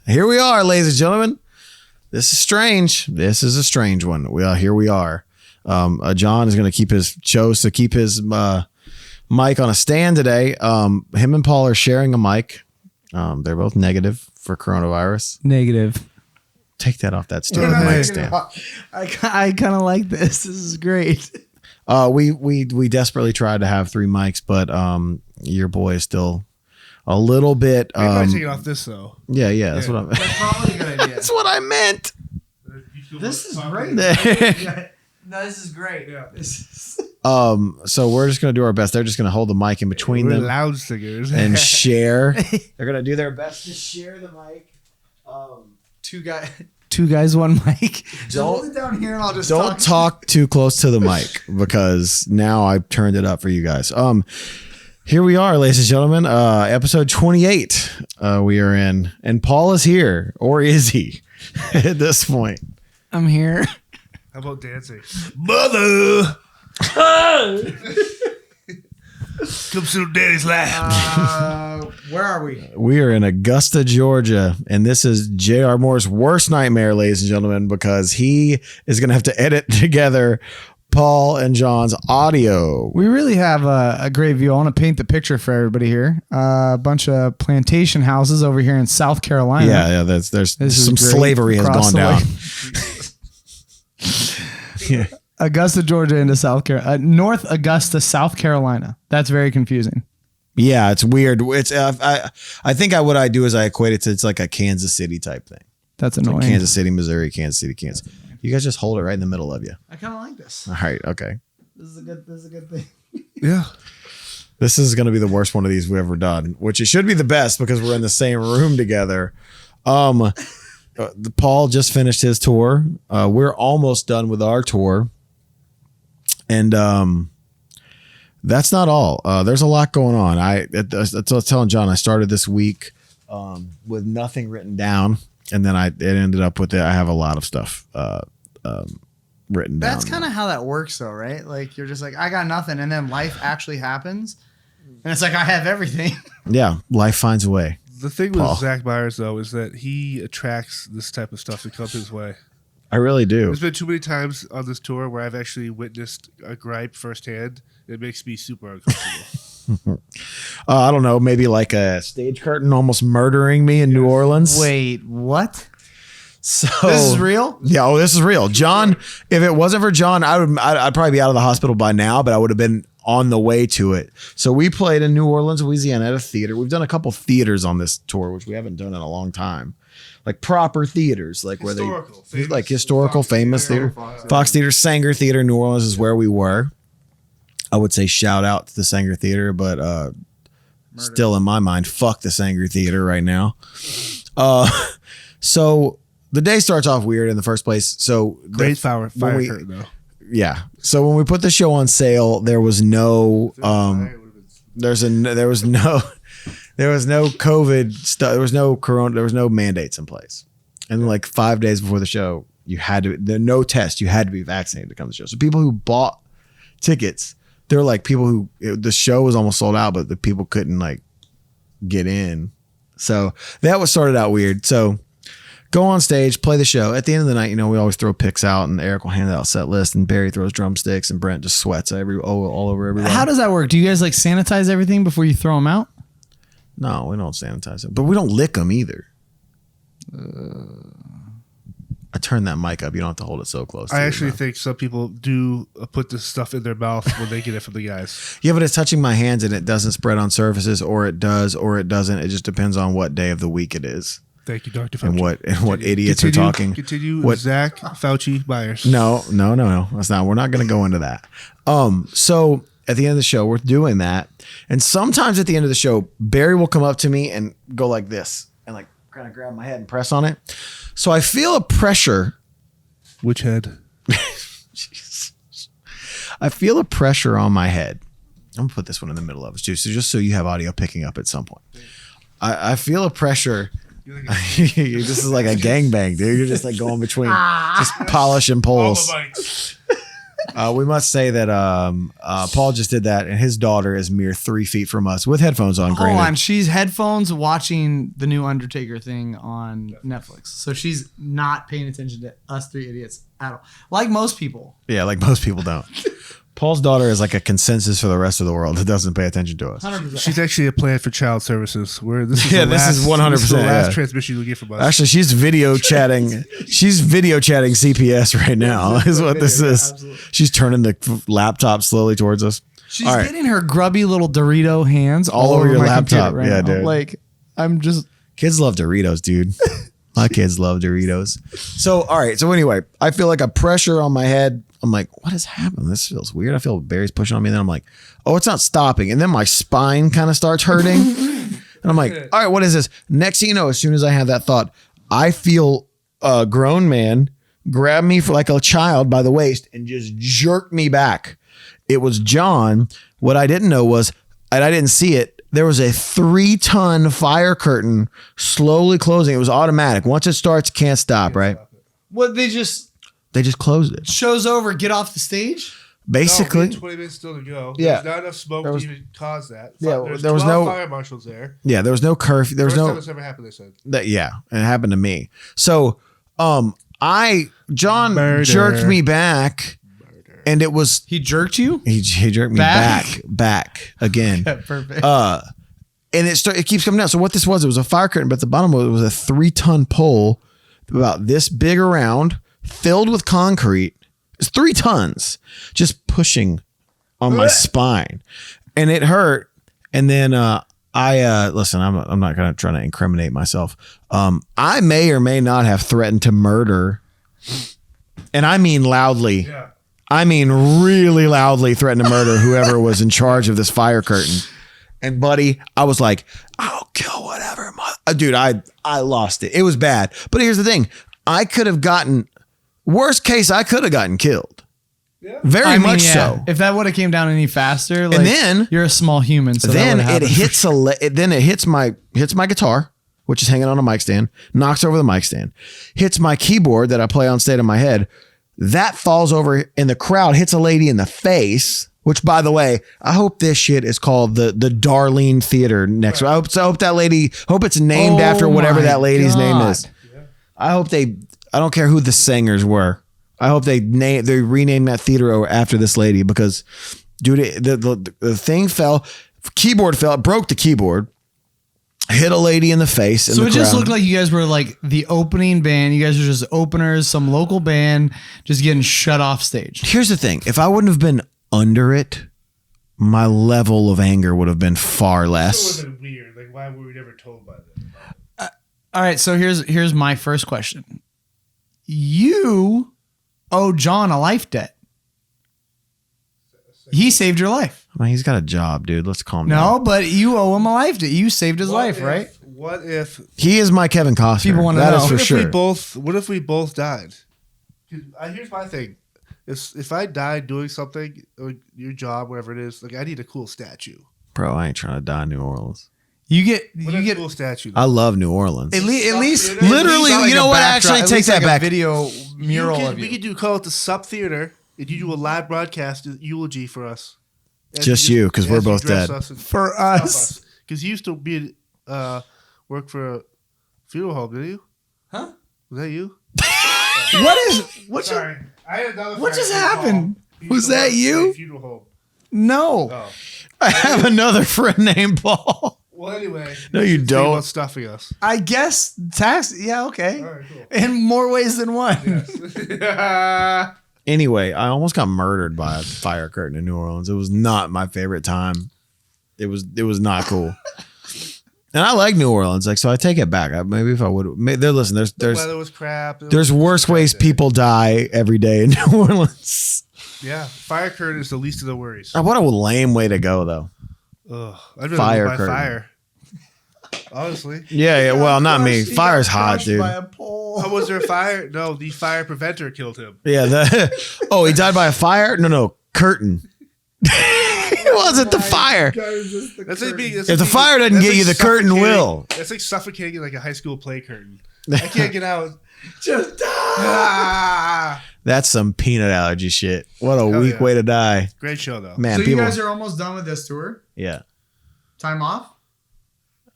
Here we are, ladies and gentlemen. This is strange. This is a strange one. Here we are. John is going to chose to keep his mic on a stand today. Him and Paul are sharing a mic. They're both negative for coronavirus. Negative. Take that off that stupid mic stand. I kind of like this. This is great. We desperately tried to have 3 mics, but your boy is still a little bit. Maybe take it off this though. Yeah. That's what I'm. That's probably a good idea. That's what I meant. This is great. No, this is great. Yeah. So we're just gonna do our best. They're just gonna hold the mic in between them, loud singers, and share. They're gonna do their best to share the mic. Two guys, one mic. Don't hold it down here, and I'll just don't talk too close to the mic because now I've turned it up for you guys. Here we are, ladies and gentlemen. Episode 28. We are in, and Paul is here, or is he? At this point, I'm here. How about dancing, mother? Come to Daddy's lap. Where are we? We are in Augusta, Georgia, and this is J.R. Moore's worst nightmare, ladies and gentlemen, because he is going to have to edit together Paul and John's audio. We really have a great view. I want to paint the picture for everybody here. A bunch of plantation houses over here in South Carolina. Yeah. There's some slavery has gone down. Yeah. Augusta, Georgia into South Carolina. North Augusta, South Carolina. That's very confusing. Yeah, it's weird. It's I think what I do is I equate it to it's like a Kansas City type thing. That's annoying. Like Kansas City, Missouri, Kansas City, Kansas. You guys just hold it right in the middle of you. I kind of like this. All right, okay. This is a good thing. Yeah. This is going to be the worst one of these we've ever done, which it should be the best because we're in the same room together. Paul just finished his tour. We're almost done with our tour. And that's not all. There's a lot going on. I was telling John, I started this week with nothing written down. And then it ended up with I have a lot of stuff written down. That's kind of how that works, though, right? Like you're just like, I got nothing, and then life actually happens, and it's like I have everything. Yeah, life finds a way. The thing Paul. with Zach Myers, though, is that he attracts this type of stuff to come his way. I really do. There's been too many times on this tour where I've actually witnessed a gripe firsthand. It makes me super uncomfortable. I don't know, maybe like a stage curtain almost murdering me in New Orleans. Wait, what? So This is real? Yeah, this is real. John, if it wasn't for John, I'd probably be out of the hospital by now, but I would have been on the way to it. So we played in New Orleans, Louisiana at a theater. We've done a couple theaters on this tour, which we haven't done in a long time. Like proper theaters, like where historical, famous theater. Fox Theater, Sanger Theater, New Orleans is where we were. I would say shout out to the Sanger Theater, but still in my mind, fuck the Sanger Theater right now. So the day starts off weird in the first place. So Great fire curtain, though. Yeah. So when we put the show on sale, there was no there was no COVID stuff. There was no corona. There was no mandates in place. And like 5 days before the show, no test. You had to be vaccinated to come to the show. So people who bought tickets, they're like people who the show was almost sold out, but the people couldn't like get in. So that was started out weird. So go on stage, play the show. At the end of the night, we always throw picks out, and Eric will hand out a set list, and Barry throws drumsticks, and Brent just sweats all over everyone. How does that work? Do you guys like sanitize everything before you throw them out? No, we don't sanitize them, but we don't lick them either. I turned that mic up. You don't have to hold it so close. I actually think some people do put this stuff in their mouth when they get it from the guys. Yeah, but it's touching my hands, and it doesn't spread on surfaces, or it does, or it doesn't. It just depends on what day of the week it is. Thank you, Dr. Fauci. And what idiots are talking. Continue. What? Zach Fauci Myers. No. That's not. We're not going to go into that. So at the end of the show, we're doing that, and sometimes at the end of the show, Barry will come up to me and go like this, and like kind of grab my head and press on it. So I feel a pressure. Which head? I feel a pressure on my head. I'm gonna put this one in the middle of us too, so just so you have audio picking up at some point. I feel a pressure. This is like a gangbang, dude. You're just like going between just polishing poles. We must say that Paul just did that, and his daughter is mere 3 feet from us with headphones on. Hold on, Granted, she's headphones watching the new Undertaker thing on Netflix, so she's not paying attention to us three idiots at all. Like most people. yeah, like most people don't. Paul's daughter is like a consensus for the rest of the world that doesn't pay attention to us. 100%. She's actually a plan for child services. Where this is Yeah, the this last, is 100%, this is the last yeah. transmission you'll get from us. Actually, she's video chatting. She's video chatting CPS right now. Is what this is. absolutely. She's turning the laptop slowly towards us. She's All right. getting her grubby little Dorito hands All over your my laptop. computer right Yeah, now. dude. Like, I'm just. Kids love Doritos, dude. My kids love Doritos. So, all right. So anyway, I feel like a pressure on my head. I'm like, what is happening? This feels weird. I feel Barry's pushing on me. And then I'm like, oh, it's not stopping. And then my spine kind of starts hurting. And I'm like, all right, what is this? Next thing you know, as soon as I have that thought, I feel a grown man grab me for like a child by the waist and just jerk me back. It was John. What I didn't know was, and I didn't see it, there was a 3-ton fire curtain slowly closing. It was automatic. Once it starts, can't stop, right? What, they just They just closed it. shows over, get off the stage? Basically. No, 20 minutes still to go. Yeah. There's not enough smoke There was- to even cause that. Yeah, There's there was 12 no- fire marshals there. Yeah, there was no curfew. There was First time no it's ever happened, they said. that. Yeah, it happened to me. So, John Murder. jerked me back, and it was He jerked you? he jerked me back again. Yeah, perfect. And it keeps coming down. So what this was, it was a fire curtain, but at the bottom of it was a 3-ton pole about this big around, filled with concrete. It's 3 tons just pushing on my spine, and it hurt. And then listen, I'm not gonna try to incriminate myself. I may or may not have threatened to murder, and I mean loudly. Yeah. I mean really loudly threatened to murder whoever was in charge of this fire curtain. And buddy, I was like, I'll kill whatever. Dude, I lost it. It was bad. But here's the thing. I could have gotten, worst case, I could have gotten killed. Yeah. Very much so. If that would have came down any faster, like, then- you're a small human. So Then that it hits then it hits my guitar, which is hanging on a mic stand, knocks over the mic stand, hits my keyboard that I play on State of My Head. That falls over in the crowd, hits a lady in the face. Which, by the way, I hope this shit is called the Darlene Theater next. Right. I hope that lady. Hope it's named after whatever that lady's name is. Yeah. I hope they. I don't care who the singers were. I hope they rename that theater after this lady because, dude, the thing fell, keyboard fell, it broke the keyboard, hit a lady in the face. So it just looked like you guys were like the opening band. You guys are just openers, some local band just getting shut off stage. Here's the thing: if I wouldn't have been under it, my level of anger would have been far It less. would have been weird. Like, why were we never told by them? All right, so here's my first question. You owe John a life debt. He saved your life. I mean, he's got a job, dude. Let's calm down. No, but you owe him a life debt. You saved his life, right? What if He is my Kevin Costner. People wanna That know. is for What if sure. What if we both died? Here's my thing: if I died doing something, like your job, whatever it is, like I need a cool statue. Bro, I ain't trying to die in New Orleans. You get What a cool statue. I love New Orleans. at least Literally, not like you know a what? backdrop, Actually, at take least that like a back. video mural of We you. could call it the Sup Theater, and you do a live broadcast eulogy for us. And Just you, 'cause we're both dead. For us. Because you used to be work for a funeral home, didn't you? Huh? Was that you? Sorry. I had another What just friend named happened? Paul. He Was used to that work for you? a funeral home. No. Oh. I have another friend named Paul. Well, anyway. No, you should think don't. about stuffing us. I guess tax. Yeah, okay. All right, cool. In more ways than one. Yes. Anyway, I almost got murdered by a fire curtain in New Orleans. It was not my favorite time. It was not cool. And I like New Orleans, like so. I take it back. Maybe if I would, listen. The There's weather was crap. there's worse ways people die every day in New Orleans. Yeah, fire curtain is the least of the worries. What a lame way to go, though. Ugh, I'd rather Fire live by curtain. fire. Honestly, Yeah. Well, not me. He got Fire's hot, crushed dude. by a pole. was there a fire? No, the fire preventer killed him. Yeah. Oh, he died by a fire? No, curtain. It wasn't the fire. That's like being, If the fire doesn't get you, the curtain will. That's like suffocating like a high school play curtain. I can't get out. Just die. Ah! That's some peanut allergy shit. What a Hell weak yeah. way to die. Great show though. Man, So you people. guys are almost done with this tour. Yeah. Time off.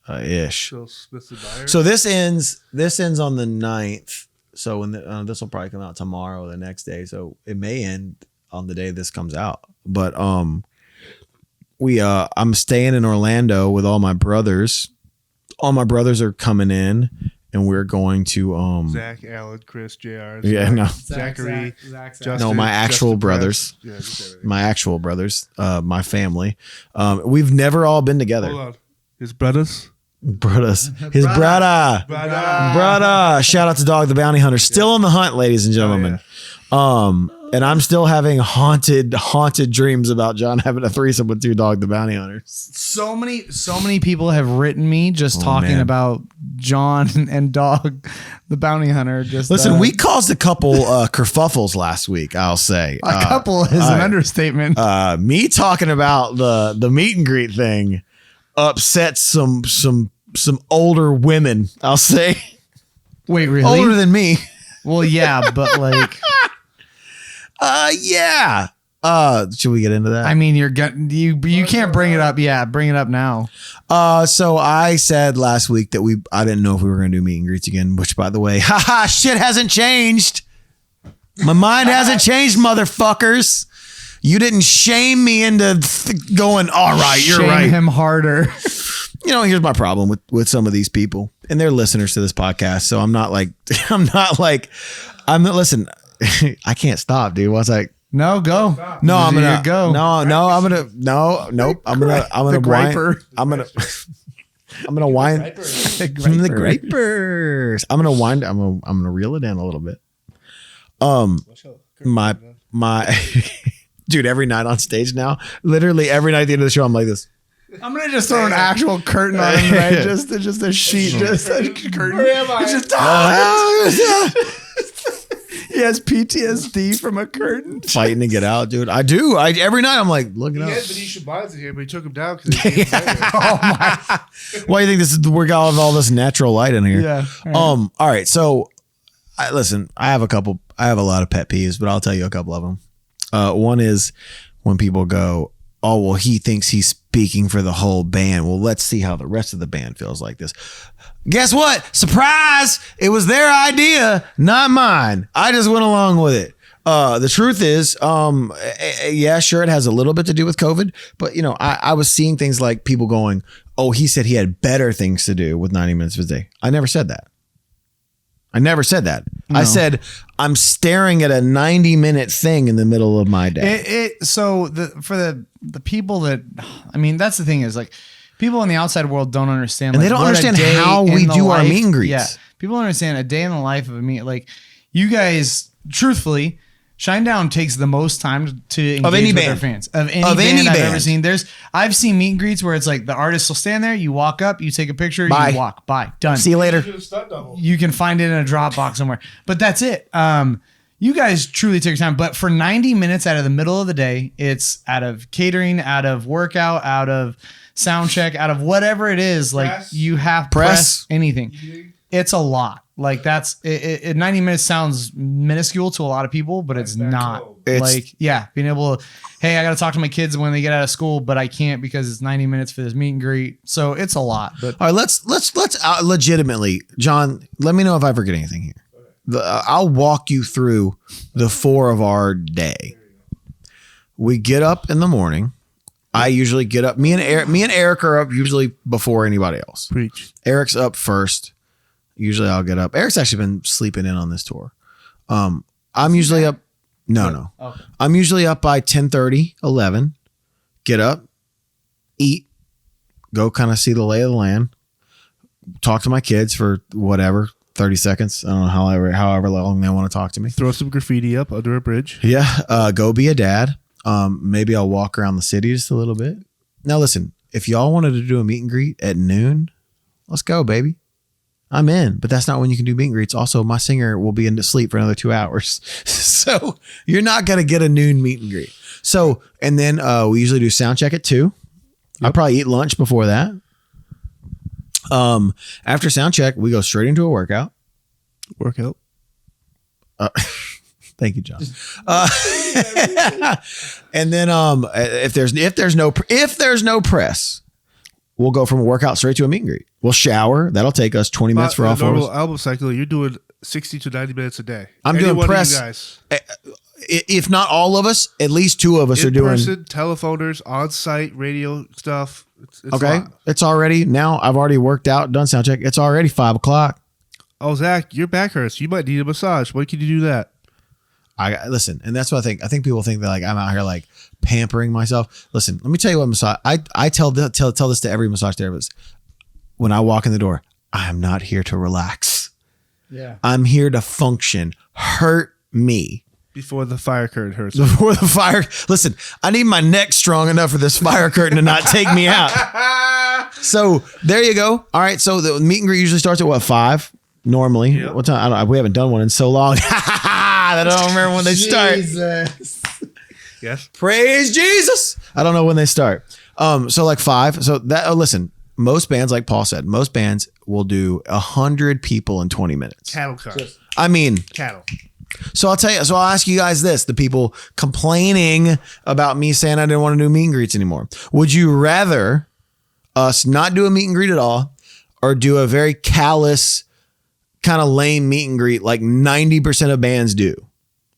Ish. So Smith and Myers. So this ends on the 9th. So when this will probably come out tomorrow or the next day. So it may end on the day this comes out. But I'm staying in Orlando with all my brothers. All my brothers are coming in, and we're going to Zach, Alan, Chris, JR. Yeah, no. Zachary. Zach. No, my actual brothers. Yeah, just everything. My actual brothers, my family. We've never all been together. Hold on. His brothers. Brothers. His brother. Brother. Shout out to Dog the Bounty Hunter. Still on the hunt, ladies and gentlemen. And I'm still having haunted dreams about John having a threesome with 2 Dog the Bounty Hunters. So many people have written me just talking man. about John and Dog, the bounty hunter. Just Listen, we caused a couple kerfuffles last week, I'll say. a couple is an understatement. Me talking about the meet and greet thing upset some older women, I'll say. Wait, really? Older than me. Well, yeah, but like, Yeah. Should we get into that? I mean, you can't bring it up. Yeah, bring it up now. So I said last week that I didn't know if we were going to do meet and greets again, which by the way, shit hasn't changed. My mind hasn't changed, motherfuckers. You didn't shame me into going, all right, you're Shame right. him harder. Here's my problem with some of these people, and they're listeners to this podcast. So I'm not listen, I can't stop, dude. Once I, No, go. no, I'm gonna go. nope. I'm gonna wind. I'm gonna wind from the grapers. I'm gonna reel it in a little bit. My dude, every night on stage now, literally every night at the end of the show, I'm like this. I'm gonna just throw an actual curtain on him, right? Just a sheet, just a curtain. Where am I? It's just he has PTSD from a curtain. Fighting to get out, dude. I do. Every night I'm like looking He up. had Venetian blinds in here, but he took them down because he Oh my! Why do you think this is? We got all this natural light in here. Yeah. All right. So, listen. I have a lot of pet peeves, but I'll tell you a couple of them. One is when people go, "Oh, well, he thinks he's speaking for the whole band." Well, let's see how the rest of the band feels like this. Guess what? Surprise! It was their idea, not mine. I just went along with it. The truth is, yeah, sure, it has a little bit to do with COVID, but I was seeing things like people going, "Oh, he said he had better things to do with 90 minutes of his day." I never said that. No. I said I'm staring at a 90-minute thing in the middle of my day. So for the people that, I mean, that's the thing is like people in the outside world don't understand. And like, they don't what a understand day how in we the do our life- meet and greets. Yeah, people don't understand a day in the life of a meet. Like you guys, truthfully, Shinedown takes the most time to engage any with band. their fans of any band I've ever seen. I've seen meet and greets where it's like the artist will stand there, you walk up, you take a picture, Bye. you walk, bye, done. See you later. You can find it in a Dropbox somewhere, but that's it. You guys truly take your time, but for 90 minutes out of the middle of the day, it's out of catering, out of workout, out of sound check, out of whatever it is. Like Press. you have press anything. It's a lot. Like that's it. 90 minutes sounds minuscule to a lot of people, but it's not. Being able to, hey, I got to talk to my kids when they get out of school, but I can't because it's 90 minutes for this meet and greet. So it's a lot. But All right, let's legitimately, John. Let me know if I forget anything here. I'll walk you through the 4 of our day. We get up in the morning. I usually get up. Me and Eric are up usually before anybody else. Preach. Eric's up first. Usually I'll get up. Eric's actually been sleeping in on this tour. I'm usually up. No. Okay. I'm usually up by 10:30, 11. Get up, eat, go kind of see the lay of the land, talk to my kids for whatever, 30 seconds. I don't know however long they want to talk to me. Throw some graffiti up under a bridge. Yeah. Go be a dad. Maybe I'll walk around the city just a little bit. Now listen, if y'all wanted to do a meet and greet at noon, let's go, baby. I'm in, but that's not when you can do meet and greets. Also, my singer will be into sleep for another 2 hours. So you're not going to get a noon meet and greet. So, and then we usually do sound check at 2. Yep. I probably eat lunch before that. After sound check, we go straight into a workout. Workout. Thank you, John. And then if there's no press, we'll go from a workout straight to a meet and greet. We'll shower. That'll take us 20 minutes for all four of us. Album cycle, you're doing 60 to 90 minutes a day. I'm doing press. Guys. If not all of us, at least two of us are doing in-person, telephoners, on-site radio stuff. It's okay. It's already now. I've already worked out, done sound check. It's already 5 o'clock. Oh, Zach, your back hurts. You might need a massage. When can you do that? I listen, and that's what I think. I think people think that like I'm out here like pampering myself. Listen, let me tell you what massage. I tell this to every massage therapist when I walk in the door. I am not here to relax. Yeah, I'm here to function. Hurt me before the fire curtain hurts. Before the fire. Listen, I need my neck strong enough for this fire curtain to not take me out. So there you go. All right. So the meet and greet usually starts at what, 5 normally? Yep. What time? We haven't done one in so long. I don't remember when they start. Yes. Praise Jesus. I don't know when they start. So like 5. So that listen, most bands, like Paul said, most bands will do 100 people in 20 minutes. Cattle cars. I mean, cattle. So I'll tell you. So I'll ask you guys this: the people complaining about me saying I didn't want to do meet and greets anymore. Would you rather us not do a meet and greet at all, or do a very callous, kind of lame meet and greet like 90% of bands do?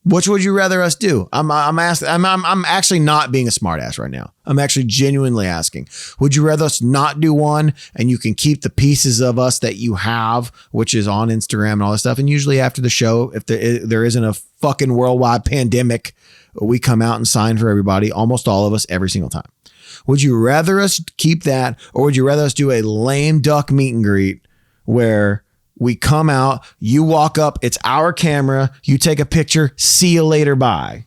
Which would you rather us do? I'm asking. I'm actually not being a smart ass right now. I'm actually genuinely asking. Would you rather us not do one, and you can keep the pieces of us that you have, which is on Instagram and all this stuff? And usually after the show, if there isn't a fucking worldwide pandemic, we come out and sign for everybody, almost all of us, every single time. Would you rather us keep that, or would you rather us do a lame duck meet and greet where we come out, you walk up, it's our camera, you take a picture, see you later, bye?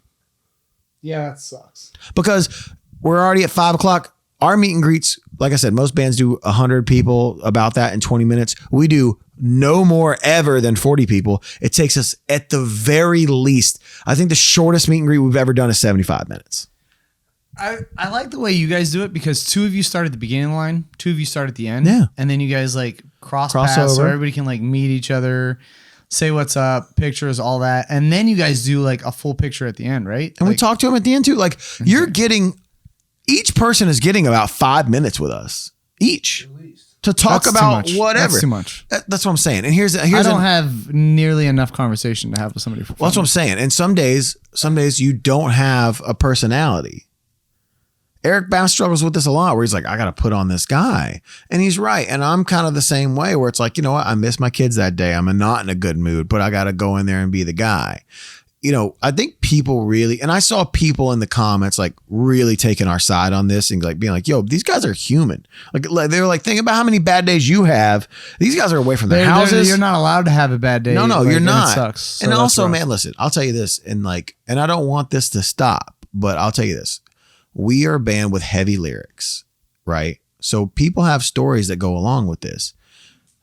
Yeah, that sucks. Because we're already at 5 o'clock. Our meet and greets, like I said, most bands do 100 people, about that in 20 minutes. We do no more ever than 40 people. It takes us at the very least, I think the shortest meet and greet we've ever done is 75 minutes. I like the way you guys do it, because 2 of you start at the beginning line, 2 of you start at the end. Yeah. And then you guys like cross over, so everybody can like meet each other, say what's up, pictures, all that. And then you guys do like a full picture at the end, right? And like, we talk to them at the end too. Like you're getting, each person is getting about 5 minutes with us each to talk about whatever. That's too much. That's what I'm saying. And here's I don't have nearly enough conversation to have with somebody. Well, that's what I'm saying. And some days you don't have a personality. Eric Bass struggles with this a lot, where he's like, I got to put on this guy. And he's right. And I'm kind of the same way, where it's like, you know what? I miss my kids that day. I'm not in a good mood, but I got to go in there and be the guy. You know, I think people really, and I saw people in the comments like really taking our side on this and like being like, yo, these guys are human. Like they were like, think about how many bad days you have. These guys are away from their houses. You're not allowed to have a bad day. No, like, you're not. It sucks. So and also, man, listen, I'll tell you this, and I don't want this to stop, but I'll tell you this. We are a band with heavy lyrics, right? So people have stories that go along with this.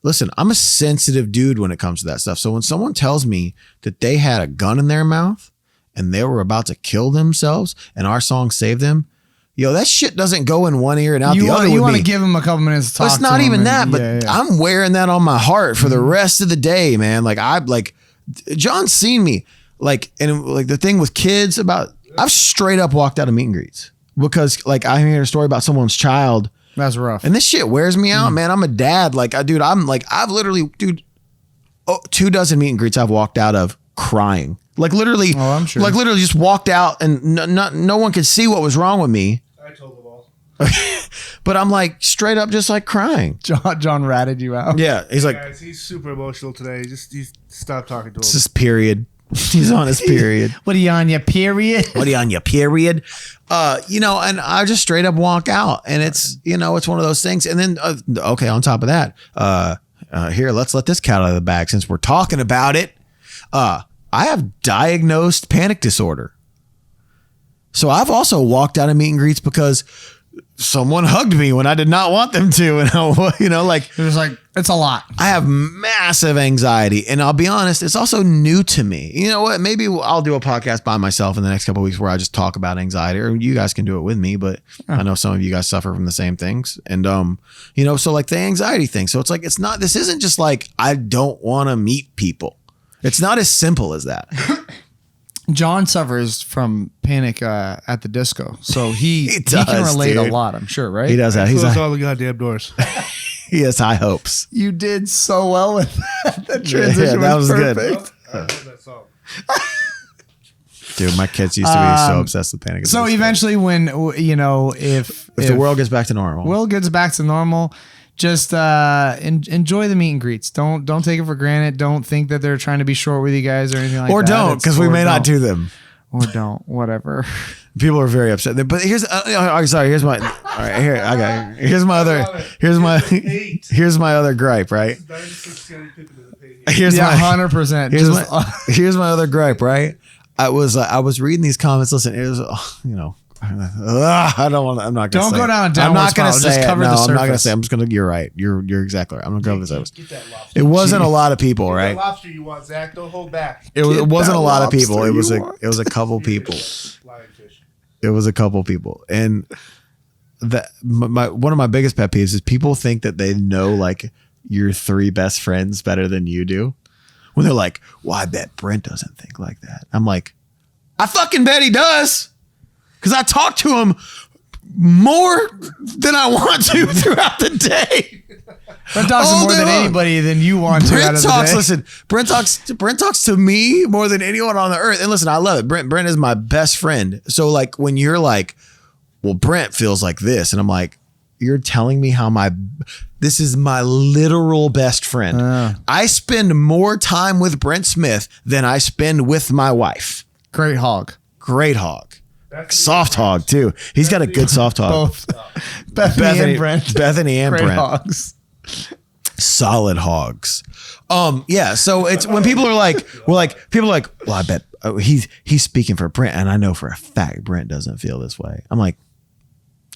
Listen, I'm a sensitive dude when it comes to that stuff. So when someone tells me that they had a gun in their mouth and they were about to kill themselves and our song saved them, yo, that shit doesn't go in one ear and out the other. You want to give them a couple minutes to talk. It's not even that, but I'm wearing that on my heart for the rest of the day, man. Like John's seen me and the thing with kids about, I've straight up walked out of meet and greets. Because like I hear a story about someone's child. That's rough. And this shit wears me out, man. I'm a dad. I've literally, 2 dozen meet and greets I've walked out of crying. Like literally, I'm sure. Like literally just walked out and no one could see what was wrong with me. I told them all. But I'm like straight up just like crying. John ratted you out. Yeah. He's like, guys, he's super emotional today. Just stop talking to him. It's his period. He's on his period. What are you on your period? What are you on your period? And I just straight up walk out, and it's one of those things. And then, on top of that, here, let's let this cat out of the bag since we're talking about it. I have diagnosed panic disorder. So I've also walked out of meet and greets because someone hugged me when I did not want them to. And it was like, it's a lot. I have massive anxiety, and I'll be honest, it's also new to me. You know what? Maybe I'll do a podcast by myself in the next couple of weeks where I just talk about anxiety, or you guys can do it with me, but I know some of you guys suffer from the same things. And, so like the anxiety thing. So it's like, this isn't just like, I don't want to meet people. It's not as simple as that. John suffers from panic at the disco, so he does, can relate a dude. lot. I'm sure, right? He does that. Close all the goddamn doors. He has high hopes. You did so well with that. That transition that was was good. perfect. I love that song. Dude, my kids used to be so obsessed with Panic! At the So Disco. eventually, when if the world gets back to normal, Will gets back to normal, just enjoy the meet and greets. Don't take it for granted. Don't think that they're trying to be short with you guys or anything like or that. don't, because we may not do them. Or don't, whatever. People are very upset. But here's, sorry. Here's my. All right, here I got. Here's my other. Here's my other gripe. Right. Here's Yeah, my 100%. Here's my other gripe. Right. I was reading these comments. Listen, it was I don't want. I'm not gonna. Don't say go it. down a I'm downward not gonna spiral. say Just it. cover No, the I'm not gonna surface. say. I'm just gonna. You're right. You're exactly right. I'm gonna cover the surface. It wasn't a lot of people, right? That lobster you want, Zach? Don't hold back. It wasn't a lot of people. lobster It was you a want. it was a couple people. Lionfish. It was a couple people, and one of my biggest pet peeves is people think that they know like your three best friends better than you do. When they're like, "Well, I bet Brent doesn't think like that." I'm like, I fucking bet he does, because I talk to him more than I want to throughout the day. Brent talks All more day than long. anybody than you want to out Brent of the talks. day. Listen, Brent talks to me more than anyone on the earth. And listen, I love it. Brent is my best friend. So like when you're like, well, Brent feels like this, and I'm like, you're telling me how this is my literal best friend. I spend more time with Brent Smith than I spend with my wife. Great hog. Great hog. Soft hog too. He's got a good soft hog. Both. Bethany and Brent. Bethany and Great Brent. hogs. Solid hogs. Yeah. So it's when people are like, well, I bet he's speaking for Brent, and I know for a fact Brent doesn't feel this way. I'm like,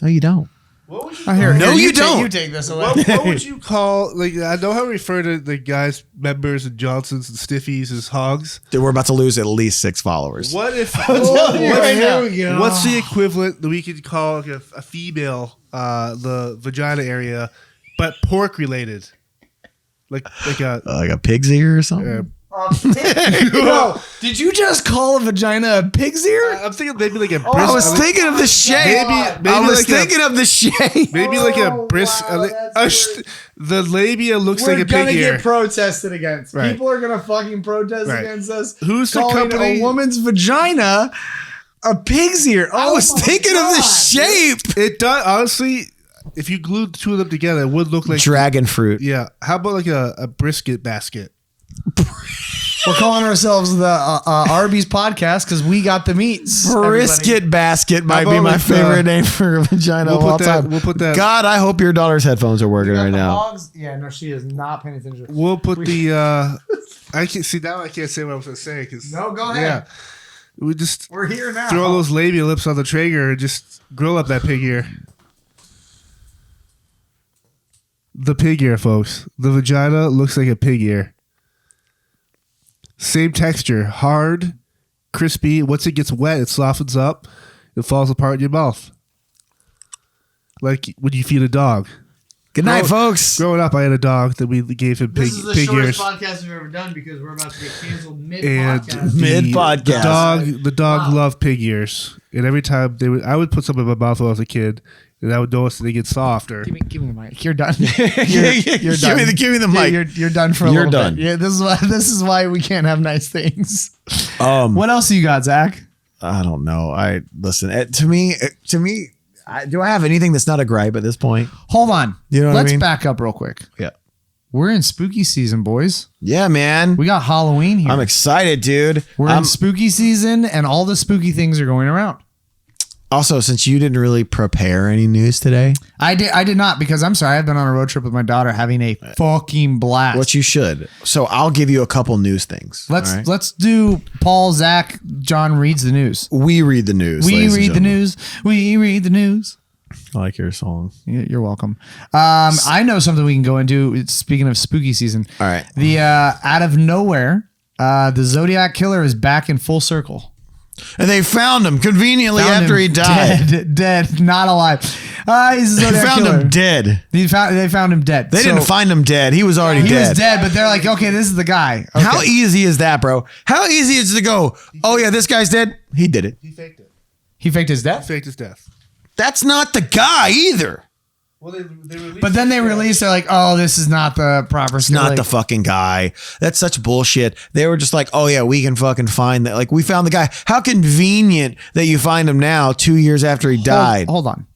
no, you don't. What would you I hear. No, you take- don't. You take this away. what would you call, like, I know how we refer to the guys, members and Johnsons and Stiffies as hogs. Dude, we're about to lose at least 6 followers. What if, Here we go. what's the equivalent that we could call like a female, the vagina area, but pork related? Like Like a pig's ear or something? Bro, did you just call a vagina a pig's ear? I'm thinking maybe like a bris- I was thinking of the shape. maybe I was like thinking of the shape. maybe like a bris. wow, that's The labia looks We're like a gonna pig ear. get protested against. Right. People are gonna fucking protest Right. against us. Who's the calling company? a woman's vagina a pig's ear? I was thinking of the shape. It does, honestly. If you glued the two of them together, it would look like Dragon fruit. Yeah. How about like a brisket basket? We're calling ourselves the Arby's podcast because we got the meats. Brisket basket might How be about my with, favorite name for a vagina of all time. We'll put that. God, I hope your daughter's headphones are working right now. Hogs? Yeah, no, she is not paying attention. We'll put the. I can't see now. I can't say what I was gonna say because No, go ahead. Yeah, we just We're here now. throw those labia lips on the Traeger and just grill up that pig ear. The pig ear, folks. The vagina looks like a pig ear. Same texture, hard, crispy. Once it gets wet, it softens up. It falls apart in your mouth, like when you feed a dog. Good night, folks. Growing up, I had a dog that we gave him This is the pig shortest ears. podcast we've ever done because we're about to get canceled mid And podcast. Mid-podcast. the dog loved pig ears, and every time I would put some in my mouth when I was a kid, and I would notice that they get softer. Give me the mic. You're done. You're done. Give me the mic. You're done for a You're little done. bit. Yeah, this is why we can't have nice things. Um, What else you got, Zach? I don't know. I listen. To me, do I have anything that's not a gripe at this point? Hold on. You know what I Let's mean? back up real quick. Yeah. We're in spooky season, boys. Yeah, man. We got Halloween here. I'm excited, dude. We're in spooky season, and all the spooky things are going around. Also, since you didn't really prepare any news today, I did not because I'm sorry. I've been on a road trip with my daughter, having a fucking blast. what you should. So I'll give you a couple news things. Let's all right? let's do Paul, Zach, John reads the news. We read the news. We ladies and read the gentlemen. news. We read the news. I like your song. You're welcome. I know something we can go into. Speaking of spooky season, All right. the out of nowhere, the Zodiac killer is back in full circle. And they found him conveniently Found after him he died. dead, not alive. He's a They Zodiac found killer. him dead. They found him dead. They didn't find him dead. He was already He dead. was dead, but they're like, okay, this is the guy. Okay. How easy is that, bro? How easy is it to go, oh yeah, this guy's dead? He did it. He faked it. He faked his death? He faked his death. That's not the guy either. Well, they released But then they released, they're like, oh, this is not the proper It's not the fucking guy. That's such bullshit. They were just like, oh yeah, we can fucking find that. Like, we found the guy. How convenient that you find him now 2 years after he died. Hold on.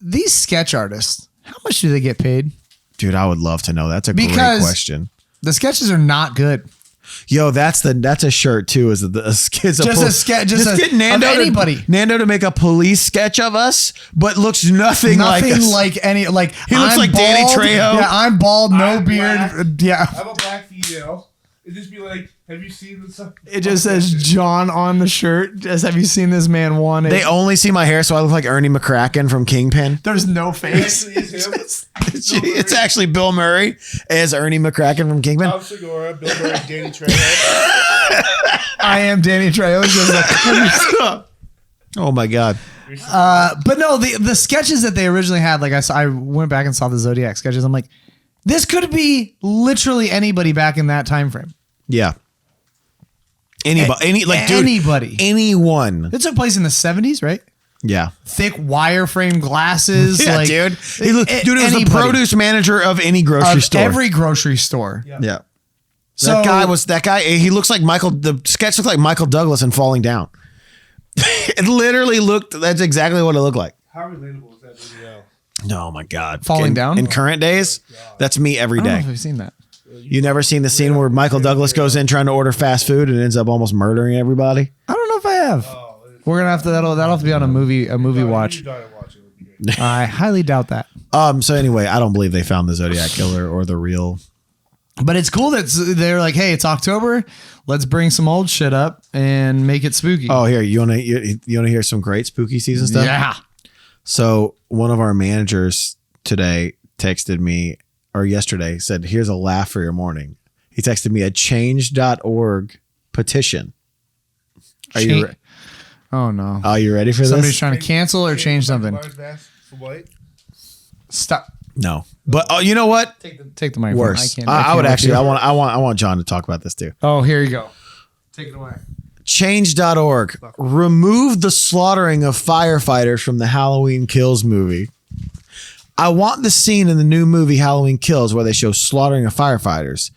These sketch artists, how much do they get paid? Dude, I would love to know. That's a great Because- question. The sketches are not good. Yo, that's a shirt too. Is it a sketch? Just a sketch, just get of anybody. Nando to make a police sketch of us, but looks nothing like us. any like He looks I'm like Danny bald. Trejo. Yeah, I'm bald, no I'm beard. black. Yeah. I'm a black female. It'd just be like, have you seen this? It just says John on the shirt. Just have you seen this man one? They only see my hair, so I look like Ernie McCracken from Kingpin. There's no face. Actually, is him. It's actually Bill Murray as Ernie McCracken from Kingpin. Tom Segura, Bill Murray, Danny Trejo. I am Danny Trejo. It's just like, Oh my god. but no, the sketches that they originally had, like I went back and saw the Zodiac sketches. I'm like, this could be literally anybody back in that time frame. Yeah. Anybody, dude, Anybody. anyone. It took place in the 70s, right? Yeah. Thick wireframe glasses. Yeah, like, dude. Dude, it was the anybody. produce manager of any grocery Of store. every grocery store. yeah. So that guy. He looks like Michael. The sketch looked like Michael Douglas in Falling Down. It literally looked. That's exactly what it looked like. How relatable is that video? No, my God. Falling Down? In current days, that's me every I don't know day. if I've seen that. You never seen the scene where Michael Douglas goes in trying to order fast food and ends up almost murdering everybody? I don't know if I have. We're gonna have to. That'll have to be on a movie watch. You gotta watch it. It would be great. I highly doubt that. So anyway, I don't believe they found the Zodiac killer or the real. But it's cool that they're like, hey, it's October. Let's bring some old shit up and make it spooky. Oh, here you wanna hear some great spooky season stuff? yeah. So one of our managers today texted me, or yesterday, said, here's a laugh for your morning. He texted me a change.org petition. Are you Oh no. Are you ready for Somebody's this? trying to cancel or change something. Mars mask for white. Stop. No. But you know what? Take the microphone. Worse. can't I would with actually you. I want John to talk about this too. Oh, here you go. Take it away. Change.org. Remove the slaughtering of firefighters from the Halloween Kills movie. I want the scene in the new movie Halloween Kills where they show slaughtering of firefighters.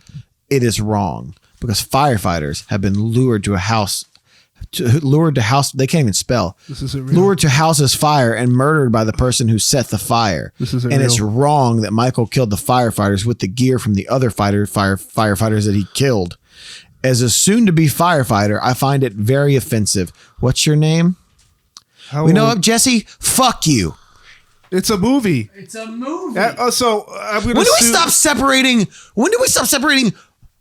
It is wrong because firefighters have been lured to a house. They can't even spell. This isn't real. Lured to house's fire and murdered by the person who set the fire. This isn't and it's real. wrong that Michael killed the firefighters with the gear from the other firefighters that he killed. As a soon-to-be firefighter, I find it very offensive. What's your name? How We know old- what, Jesse? Fuck you. It's a movie. It's a movie. So I'm gonna. When do we stop separating? When do we stop separating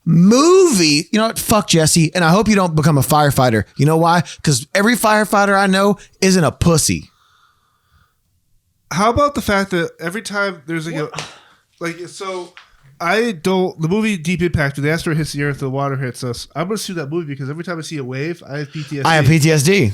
movie? You know what? Fuck Jesse. And I hope you don't become a firefighter. You know why? Because every firefighter I know isn't a pussy. How about the fact that every time there's the movie Deep Impact, when the asteroid hits the Earth, the water hits us. I'm gonna sue that movie because every time I see a wave, I have PTSD. I have PTSD.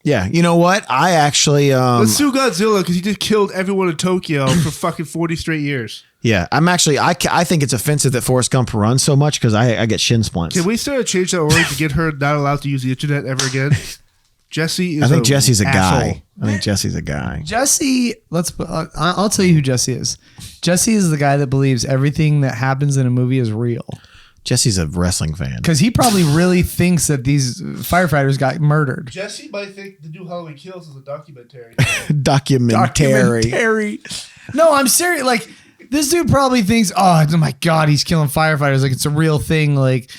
Yeah. You know what? I actually Let's sue Godzilla because he just killed everyone in Tokyo for fucking 40 straight years. yeah, I'm actually I think it's offensive that Forrest Gump runs so much because I get shin splints. Can we start a change.org to get her not allowed to use the internet ever again? Jesse is I think Jesse's a asshole. guy. I think Jesse's a guy. Jesse, I'll tell you who Jesse is. Jesse is the guy that believes everything that happens in a movie is real. Jesse's a wrestling fan. Because he probably really thinks that these firefighters got murdered. Jesse might think the new Halloween Kills is a documentary. Documentary. No, I'm serious. Like, this dude probably thinks, oh my God, he's killing firefighters. Like, it's a real thing. Like,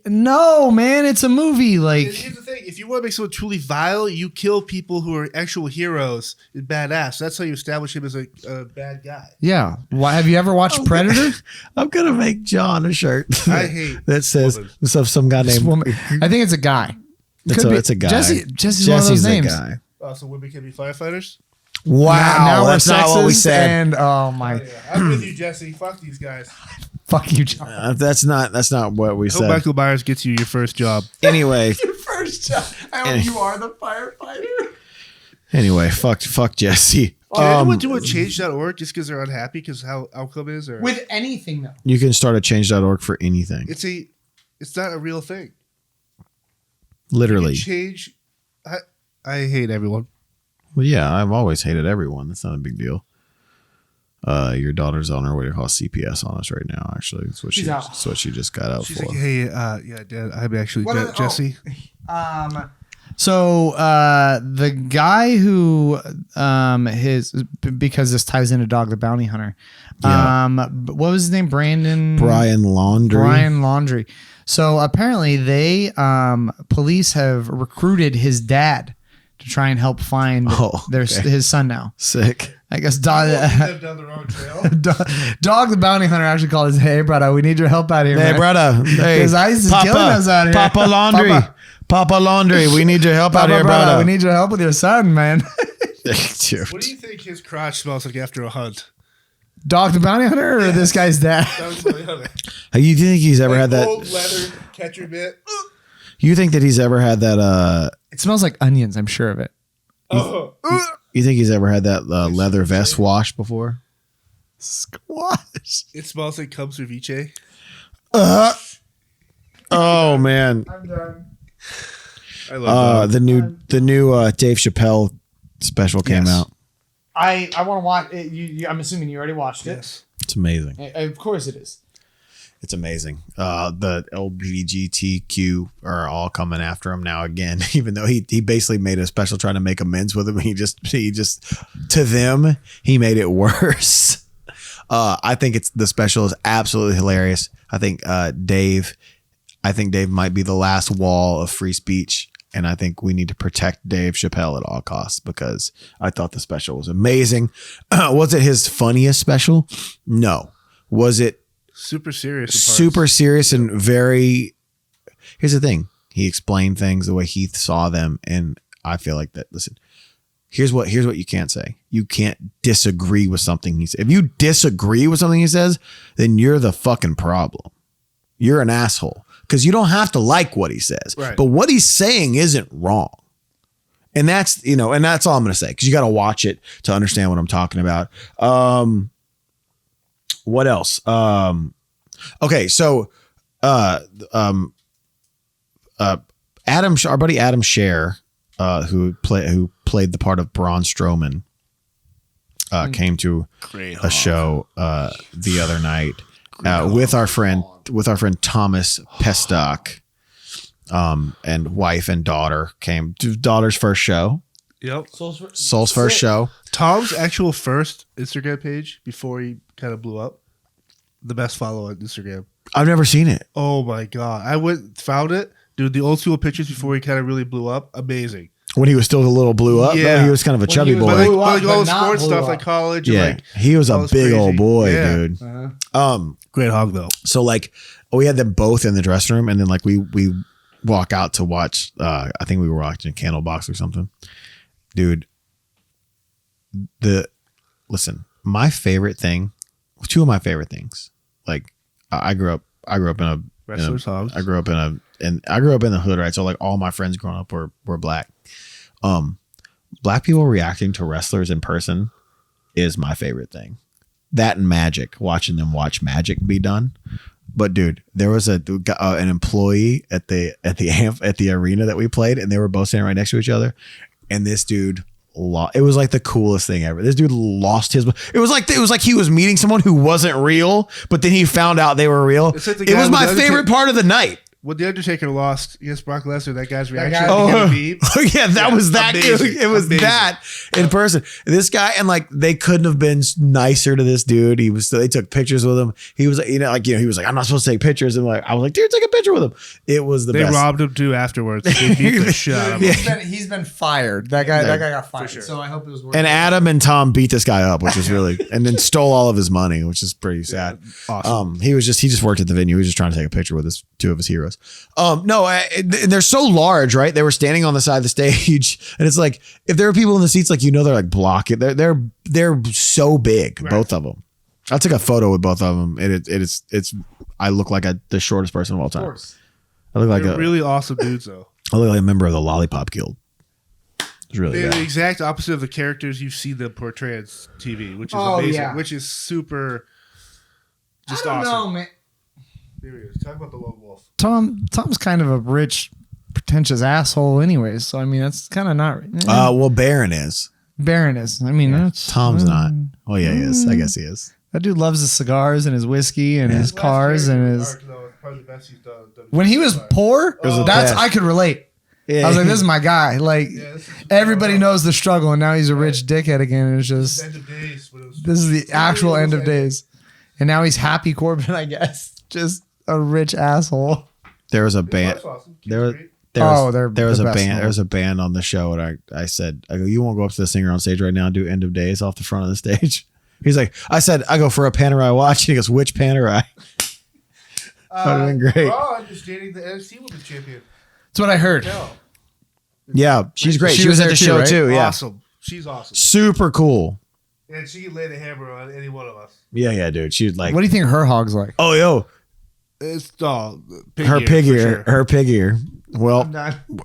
no, man, it's a movie. Like, Here's the thing: if you want to make someone truly vile, you kill people who are actual heroes and badass. That's how you establish him as a bad guy. yeah. Why have you ever watched Predator? I'm gonna make John a shirt I hate that says women. some guy This named. woman, I think it's a guy. It's a guy. Jesse's one of those a names. guy. Oh, so women can be firefighters? Wow, Now we're that's not what we sexist said. And oh my, Yeah, I'm with you, Jesse. Fuck these guys. fuck you, John. That's not what we Hope said. Michael Myers gets you your first job. Anyway, Your first job. I hope you are the firefighter. Anyway, fuck Jesse. Can anyone do a change.org just because they're unhappy because how outcome is? Or With anything though. You can start a change.org for anything. It's not a real thing. Literally. Change. I hate everyone. Well, yeah, I've always hated everyone. That's not a big deal. Your daughter's on her way to call CPS on us right now. Actually, that's what she just got out She's for. like, hey, yeah, Dad, I'm actually Jesse. So the guy who because this ties into Dog the Bounty Hunter. What was his name? Brian Laundrie. So apparently they police have recruited his dad to try and help find his son now. Sick. I guess Dog the Bounty Hunter actually called his, hey brother, we need your help out here. Hey man. brother, hey, His ice is killing us out here. Papa Laundry, we need your help out here, brother. We need your help with your son, man. Dude. What do you think his crotch smells like after a hunt? Dog the Bounty Hunter or this guy's dad? You think he's ever had that old leather catcher mitt? You think that he's ever had that It smells like onions, I'm sure of it. You think he's ever had that leather vest wash before? Squash. It smells like cum ceviche. Oh man. I'm done. I love the new Dave Chappelle special came out. I want to watch it. I'm assuming you already watched it. Yes. It's amazing. Of course it is. It's amazing. The LGBTQ are all coming after him now again, even though he basically made a special trying to make amends with him. He just to them, he made it worse. I think the special is absolutely hilarious. I think Dave might be the last wall of free speech. And I think we need to protect Dave Chappelle at all costs because I thought the special was amazing. Was it his funniest special? No. Was it super serious? Super serious and very. Here's the thing. He explained things the way he saw them, and I feel like that. Listen, here's what you can't say. You can't disagree with something he says. If you disagree with something he says, then you're the fucking problem. You're an asshole. Because you don't have to like what he says, right. But what he's saying isn't wrong, and that's all I'm going to say. Because you got to watch it to understand what I'm talking about. What else? Okay, so Adam, our buddy Adam Scher, who played the part of Braun Strowman, came to a show the other night. With our friend Thomas Pestock, and wife and daughter came to daughter's first show. Yep. Soul's first show. Tom's actual first Instagram page before he kind of blew up. The best follow on Instagram. I've never seen it. Oh my God. I found it. Dude, the old school pictures before he kind of really blew up. Amazing. When he was still a little blew up, yeah. though, he was kind of a chubby boy. But all the sports stuff like college. Yeah, and he was a big crazy. old boy, Yeah. dude. Great hog though. So we had them both in the dressing room, and then we walk out to watch. I think we were watching Candlebox or something, dude. Listen, my favorite thing, two of my favorite things. Like I grew up in a Wrestlers hogs. I grew up in the hood, right? So like all my friends growing up were black. Black people reacting to wrestlers in person is my favorite thing. That and magic, watching them watch magic be done. But dude, there was an employee at the arena that we played, and they were both standing right next to each other. And this dude, it was like the coolest thing ever. This dude lost his. It was like he was meeting someone who wasn't real, but then he found out they were real. It's like the It guy was with my the favorite part of the night. When The Undertaker lost against Brock Lesnar, that guy's reaction. Yeah, that was that amazing, dude. It was amazing. that in person. This guy, and they couldn't have been nicer to this dude. They took pictures with him. He was he was like, I'm not supposed to take pictures. And I was like, dude, take a picture with him. It was the best. They robbed him too afterwards. They beat the shit out of him. He's been fired. That guy got fired. sure. So I hope it was worth And it. Adam and Tom beat this guy up, which was really, and then stole all of his money, which is pretty sad. Awesome. He just worked at the venue. He was just trying to take a picture with two of his heroes. They're so large, right? They were standing on the side of the stage, and it's like if there are people in the seats, they're like blocking. They're so big, right. Both of them. I took a photo with both of them. It's I look like the shortest person of all time. Of course. I look like They're really awesome dudes, though. I look like a member of the Lollipop Guild. It's really They're the bad. exact opposite of the characters you see them portray on TV, which is amazing. yeah. Which is super. Just I don't awesome. know, man. Here he is. Talk about the lone wolf. Tom's kind of a rich, pretentious asshole, anyways. So I mean, that's kind of not. Well, Baron is. Baron is. I mean, that's Tom's not. Oh yeah, he is. I guess he is. That dude loves his cigars and his whiskey and his Last cars and character his. arc, though, is probably the best he's done. When he was poor, was the that's best. I could relate. Yeah. I was like, this is my guy. Like Yeah, this is- everybody knows the struggle, and now he's a rich dickhead again. And it's just End of days. When it was, this is the actual end of ended. days, and now he's happy Corbin, I guess. Just a rich asshole. There was a band. Awesome. There was. Great. They're was the a best band. one. There was a band on the show, and I said, I go, you won't go up to the singer on stage right now and do End of Days off the front of the stage. He's like, I go for a Panerai watch. And he goes, which Panerai? That'd have been great. Braun is dating the NXT Women's Champion. That's what I heard. No. Yeah, she's great. She She was was at there the too, show right? too. Yeah, Awesome. She's awesome. super cool. And she can lay the hammer on any one of us. Yeah, dude. She was like, What do you think her hog's like? oh, yo, It's her pig ear, her pig ear. Well,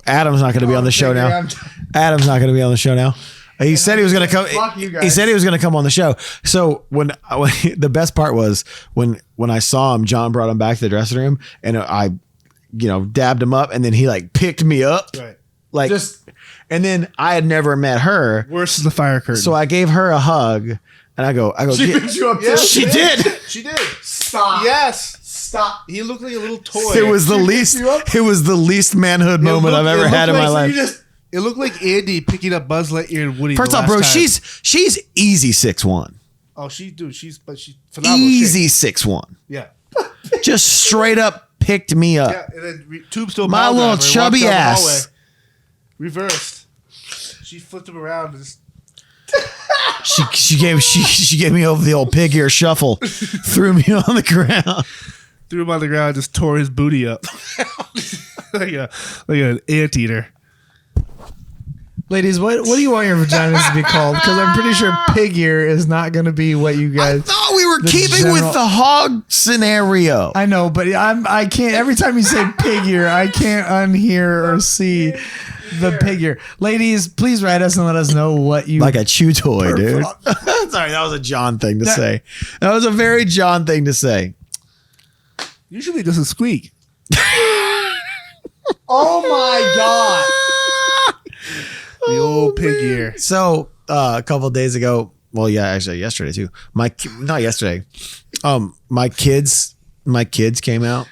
Adam's not going to be on the show now. Adam's not going to be on the show now. He said he was going to come. Fuck you guys. He said he was going to come on the show. So when the best part was when I saw him, John brought him back to the dressing room, and I, dabbed him up, and then he like picked me up, Right. like and then I had never met her, Worse than the fire curtain. so I gave her a hug, and I go, She "Yeah." picked you up. Yeah, too. She did. She did. Stop. Yes. Stop. He looked like a little toy. It was the least. It was the least manhood moment I've ever had in my life. It looked like Andy picking up Buzz Lightyear and Woody. First the off, bro, last time. she's easy 6'1", Oh, she's phenomenal. easy shape. 6'1", Yeah. just straight up picked me up. Yeah. And then Tombstone. My Pile little Driver, walked chubby down the ass. hallway, reversed. She flipped him around and just She gave me over the old pig ear shuffle, threw me on the ground. threw him on the ground and just tore his booty up. like an anteater. Ladies, what do you want your vaginas to be called? Because I'm pretty sure pig ear is not going to be what you I guys. thought we were the keeping general- with the hog scenario. I know, but I can't. Every time you say pig ear, I can't unhear or see the pig ear. Ladies, please write us and let us know what you Like a chew toy, dude. Sorry, that was a John thing to say. That was a very John thing to say. Usually it doesn't squeak. Oh my god. The old pig ear. So a couple of days ago, well, yeah, actually yesterday too. Not yesterday. My kids came out.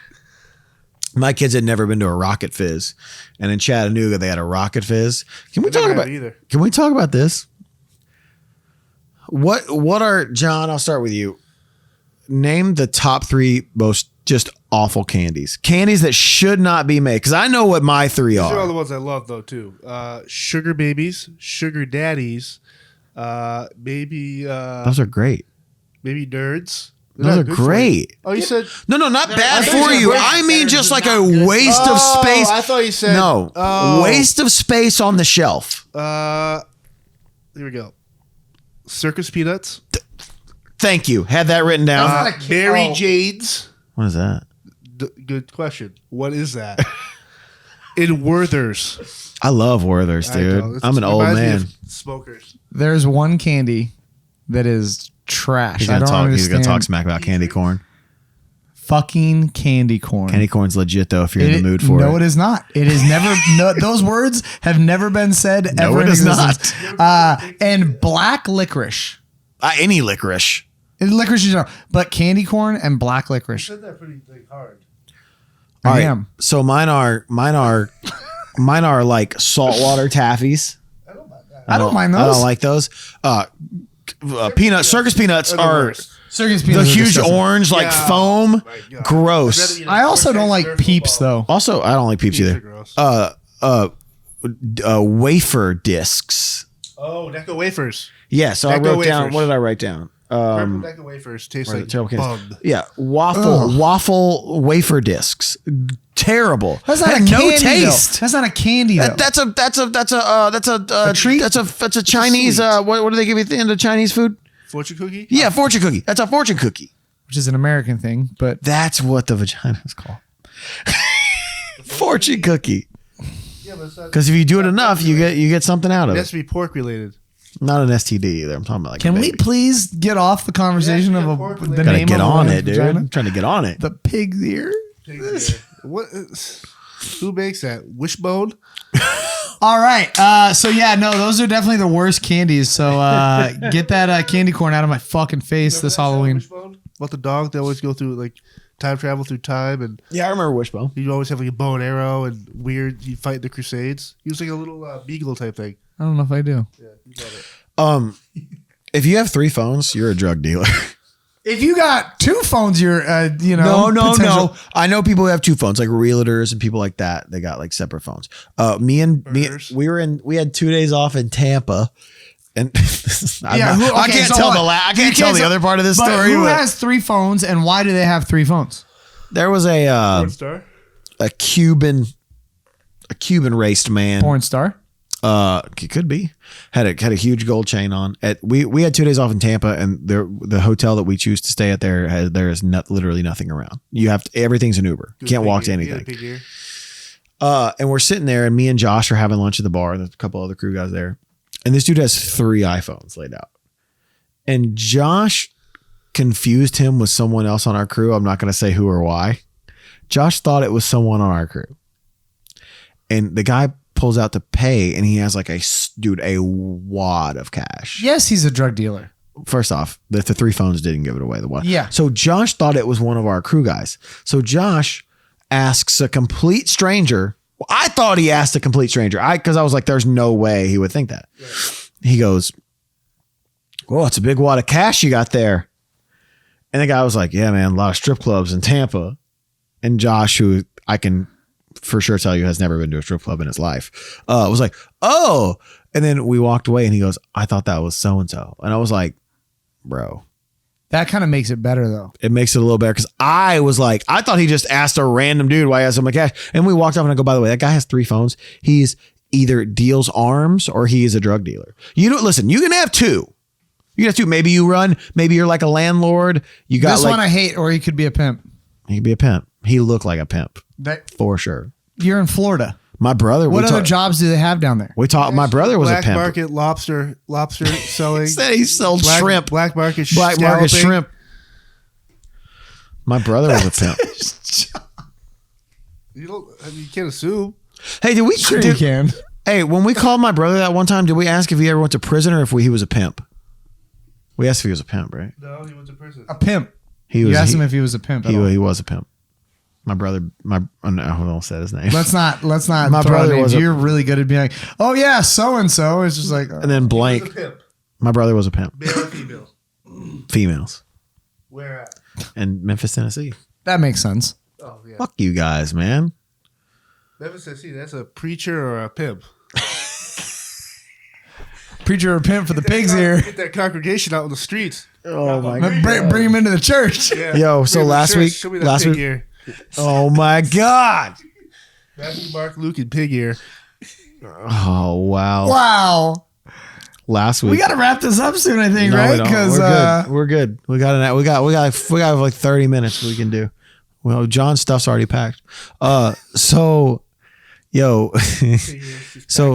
My kids had never been to a Rocket Fizz, and in Chattanooga they had a Rocket Fizz. Can we Never talk had about? either. Can we talk about this? What are, John? I'll start with you. Name the top 3 most just awful candies. Candies that should not be made. Because I know what my 3 These are all are. the ones I love though too. Sugar babies, sugar daddies, maybe Those are great. maybe nerds. Those are Good for you. great. Oh, you said No, not bad I for thought you you. said I mean, they're just like not a good. waste of space. I thought you said No, Oh. waste of space on the shelf. Here we go. Circus peanuts. Thank you. Had that written down. That's not a kid- Mary oh. Jade's. What is that? Good question. What is that? In Werther's. I love Werther's, I know. dude. It's- I'm an old reminds me man. of Smokers. There's one candy that is trash. He's I gonna don't talk. He's understand. gonna talk smack about candy corn. Fucking candy corn. Candy corn's legit though. If you're in the mood for no, it. it is not. It is never. No, those words have never been said No, ever it in is existence. And black licorice. Any licorice. Licorice in general, but candy corn and black You licorice. said that pretty hard. All I right. am. So mine are like saltwater taffies. I don't mind that. I don't mind I those. don't like those. Circus peanuts They're the are worst. Circus the peanuts are huge disgusting. orange like Yeah. foam. My God. I'd rather Gross. eat a I also don't Nerf like peeps football. though. Also, I don't like peeps Peeps are either. gross. Wafer discs. Oh, Necco wafers. Yeah. So I Necco wrote down. wafers. What did I write down? Purple Necco wafers taste Or the like terrible candies. bum. Yeah, Ugh. waffle wafer discs. Terrible. That's not Had a candy. no taste. Though. That's not a candy though. That's a treat? That's a Chinese. sweet. What do they give you at the end of Chinese food? Fortune cookie? Yeah, fortune cookie. That's a fortune cookie. Which is an American thing, but That's what the vagina is called. Fortune cookie. Yeah, but it's not, Because if you do it enough, you get something out it of has it. to be pork related. Not an STD either. I'm talking about like. Can a we baby. please get off the conversation Yeah, of pork the related. Gotta name get of on a it, dude. vagina? I'm trying to get on it. The pig's ear. What? Who makes that? Wishbone? All right. So yeah, no, those are definitely the worst candies. So get that candy corn out of my fucking face this Halloween. Wishbone? About the dog, they always go through like time travel through time, and Yeah, I remember Wishbone. you always have like a bow and arrow and weird. You fight the Crusades. He was like a little beagle type thing. I don't know if I do. Yeah, you got it. If you have 3 phones, you're a drug dealer. If you got 2 phones, you're No. potential- I know people who have 2 phones, like realtors and people like that. They got like separate phones. Me, Burgers. we had 2 days off in Tampa, and I can't so tell what? I You can't tell the tell- other part of this But story. who but has 3 phones, and why do they have 3 phones? there was Porn star. a Cuban raced man. Porn star. It could be had a huge gold chain on. We had 2 days off in Tampa, and the hotel that we choose to stay at there is literally nothing around. Everything's an Uber. You can't walk to anything. And we're sitting there, and me and Josh are having lunch at the bar. There's a couple other crew guys there, and this dude has 3 iPhones laid out, and Josh confused him with someone else on our crew. I'm not going to say who or why. Josh thought it was someone on our crew, and the guy pulls out to pay, and he has like a wad of cash. Yes, he's a drug dealer. First off, the 3 phones didn't give it away. The one. Yeah. So Josh thought it was one of our crew guys. So Josh asks a complete stranger. Well, I thought he asked a complete stranger. Because I was like, there's no way he would think that. Right. He goes, "Oh, it's a big wad of cash you got there." And the guy was like, "Yeah, man, a lot of strip clubs in Tampa." And Josh, who I can for sure tell you has never been to a strip club in his life, was like, "Oh." And then we walked away, and he goes, "I thought that was so-and-so." And I was like, bro. That kind of makes it better, though. It makes it a little better, because I was like, I thought he just asked a random dude why he has so much cash. And we walked off, and I go, "By the way, that guy has 3 phones. He's either deals arms or he is a drug dealer." You don't listen. You can have 2. You can have 2. Maybe you run. Maybe you're like a landlord. You got This like, one I hate, or he could be a pimp. he could be a pimp. He looked like a pimp for sure. You're in Florida. My brother. What other jobs do they have down there? We talked. My brother was a Black pimp. market lobster selling. Said he sold shrimp. Black market Black market scalloping. shrimp. My brother was a pimp. You can't assume. Hey, did we? Sure you can. Hey, when we called my brother that one time, did we ask if he ever went to prison or if he was a pimp? We asked if he was a pimp, right? No, he went to prison. A pimp. He was. You asked him if he was a pimp. He was a pimp. My brother. I don't say his name. Let's not. My brother was. You're really good at being like, "Oh yeah, so and so." It's just like, And then blank. My brother was a pimp. Male or female? Females. Where at? In Memphis, Tennessee. that makes sense. Oh yeah. Fuck you guys, man. Memphis, Tennessee. That's a preacher or a pimp. Preacher or pimp for the pigs here. Get that congregation out in the streets. Oh my Bring him into the church. Yeah. Yo, so Bring the last church. week- Show me that last pig week- ear. Oh my God. Matthew, Mark, Luke, and pig ear. Oh wow. Wow. Last week. We got to wrap this up soon, I think, No, we right? don't. Because we're good. We got like 30 minutes we can do. Well, John's stuff's already packed. So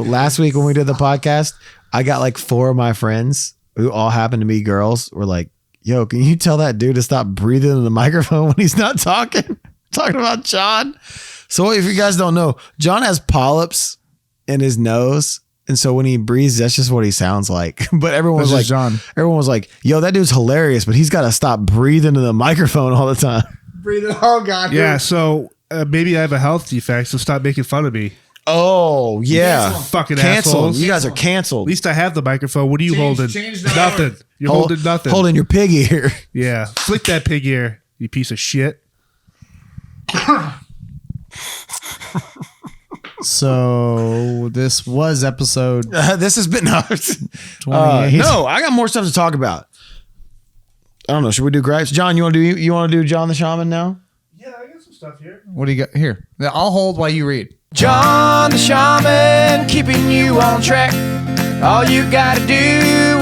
last week when we did the podcast, I got like 4 of my friends who all happen to be girls were like, "Yo, can you tell that dude to stop breathing in the microphone when he's not talking?" Talking about John. So if you guys don't know, John has polyps in his nose. And so when he breathes, that's just what he sounds like. But everyone was like, everyone was like, "Yo, that dude's hilarious, but he's got to stop breathing into the microphone all the time." breathing. Oh God. Yeah, so maybe I have a health defect, so stop making fun of me. Oh yeah, Fucking canceled. assholes. You guys are At canceled. least I have the microphone. What are you holding? Nothing. You're holding nothing. Holding your pig ear. Yeah. Flick that pig ear, you piece of shit. So this was episode This has been 28. no. I got more stuff to talk about. I don't know. Should we do gripes? John, you want to do John the Shaman now? Yeah, I got some stuff here. What do you got here? I'll hold while you read. John the Shaman, keeping you on track. All you gotta do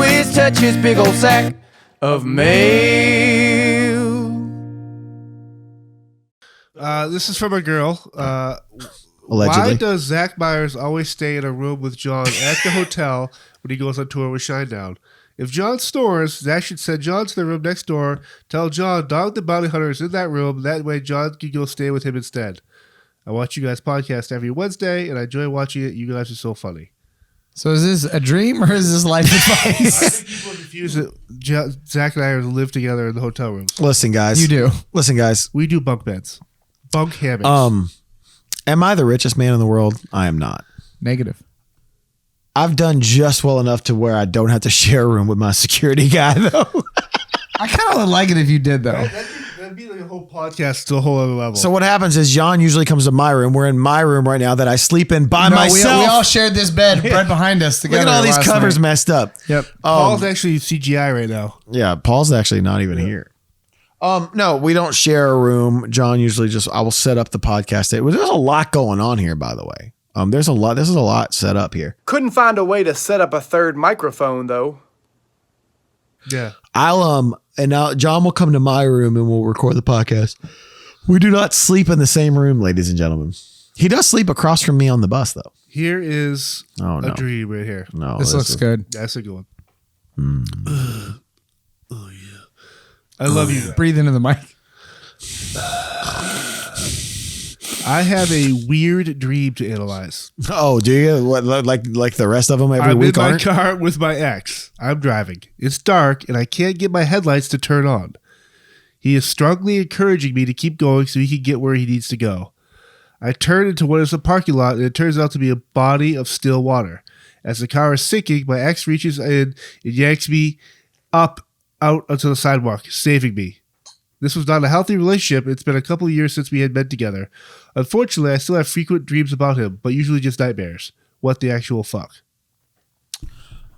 is touch his big old sack of mail. This is from a girl. allegedly. Why does Zach Myers always stay in a room with John at the hotel when he goes on tour with Shinedown? If John snores, Zach should send John to the room next door, tell John Dog the Bounty Hunter is in that room, that way John can go stay with him instead. I watch you guys podcast every Wednesday, and I enjoy watching it. You guys are so funny. So is this a dream or is this life I advice? think people are confused that Zach and I live together in the hotel rooms. Listen, guys. You do. Listen, guys. We do bunk beds. Bunk hammocks. Am I the richest man in the world? I am not. Negative. I've done just well enough to where I don't have to share a room with my security guy, though. I kind of would like it if you did, though. That'd be like a whole podcast to a whole other level. So what happens is John usually comes to my room. We're in my room right now that I sleep in by myself. We all shared this bed right behind us together. Look at all these covers night. messed up. Yep. Paul's actually CGI right now. Yeah, Paul's actually not even here. No, we don't share a room. John usually I will set up the podcast. There's a lot going on here, by the way. There's a lot. This is a lot set up here. Couldn't find a way to set up a third microphone, though. Yeah. And now John will come to my room and we'll record the podcast. We do not sleep in the same room, ladies and gentlemen. He does sleep across from me on the bus, though. Here is Oh, no. a dream right here. No, This looks good. That's a good one. Oh, yeah. I love you. Breathe into the mic. I have a weird dream to analyze. Oh, do you? What, like the rest of them every I'm week? in my aren't? car with my ex. I'm driving. It's dark, and I can't get my headlights to turn on. He is strongly encouraging me to keep going so he can get where he needs to go. I turn into what is a parking lot, and it turns out to be a body of still water. As the car is sinking, my ex reaches in and yanks me out onto the sidewalk, saving me. This was not a healthy relationship. It's been a couple of years since we had been together. Unfortunately, I still have frequent dreams about him, but usually just nightmares. What the actual fuck?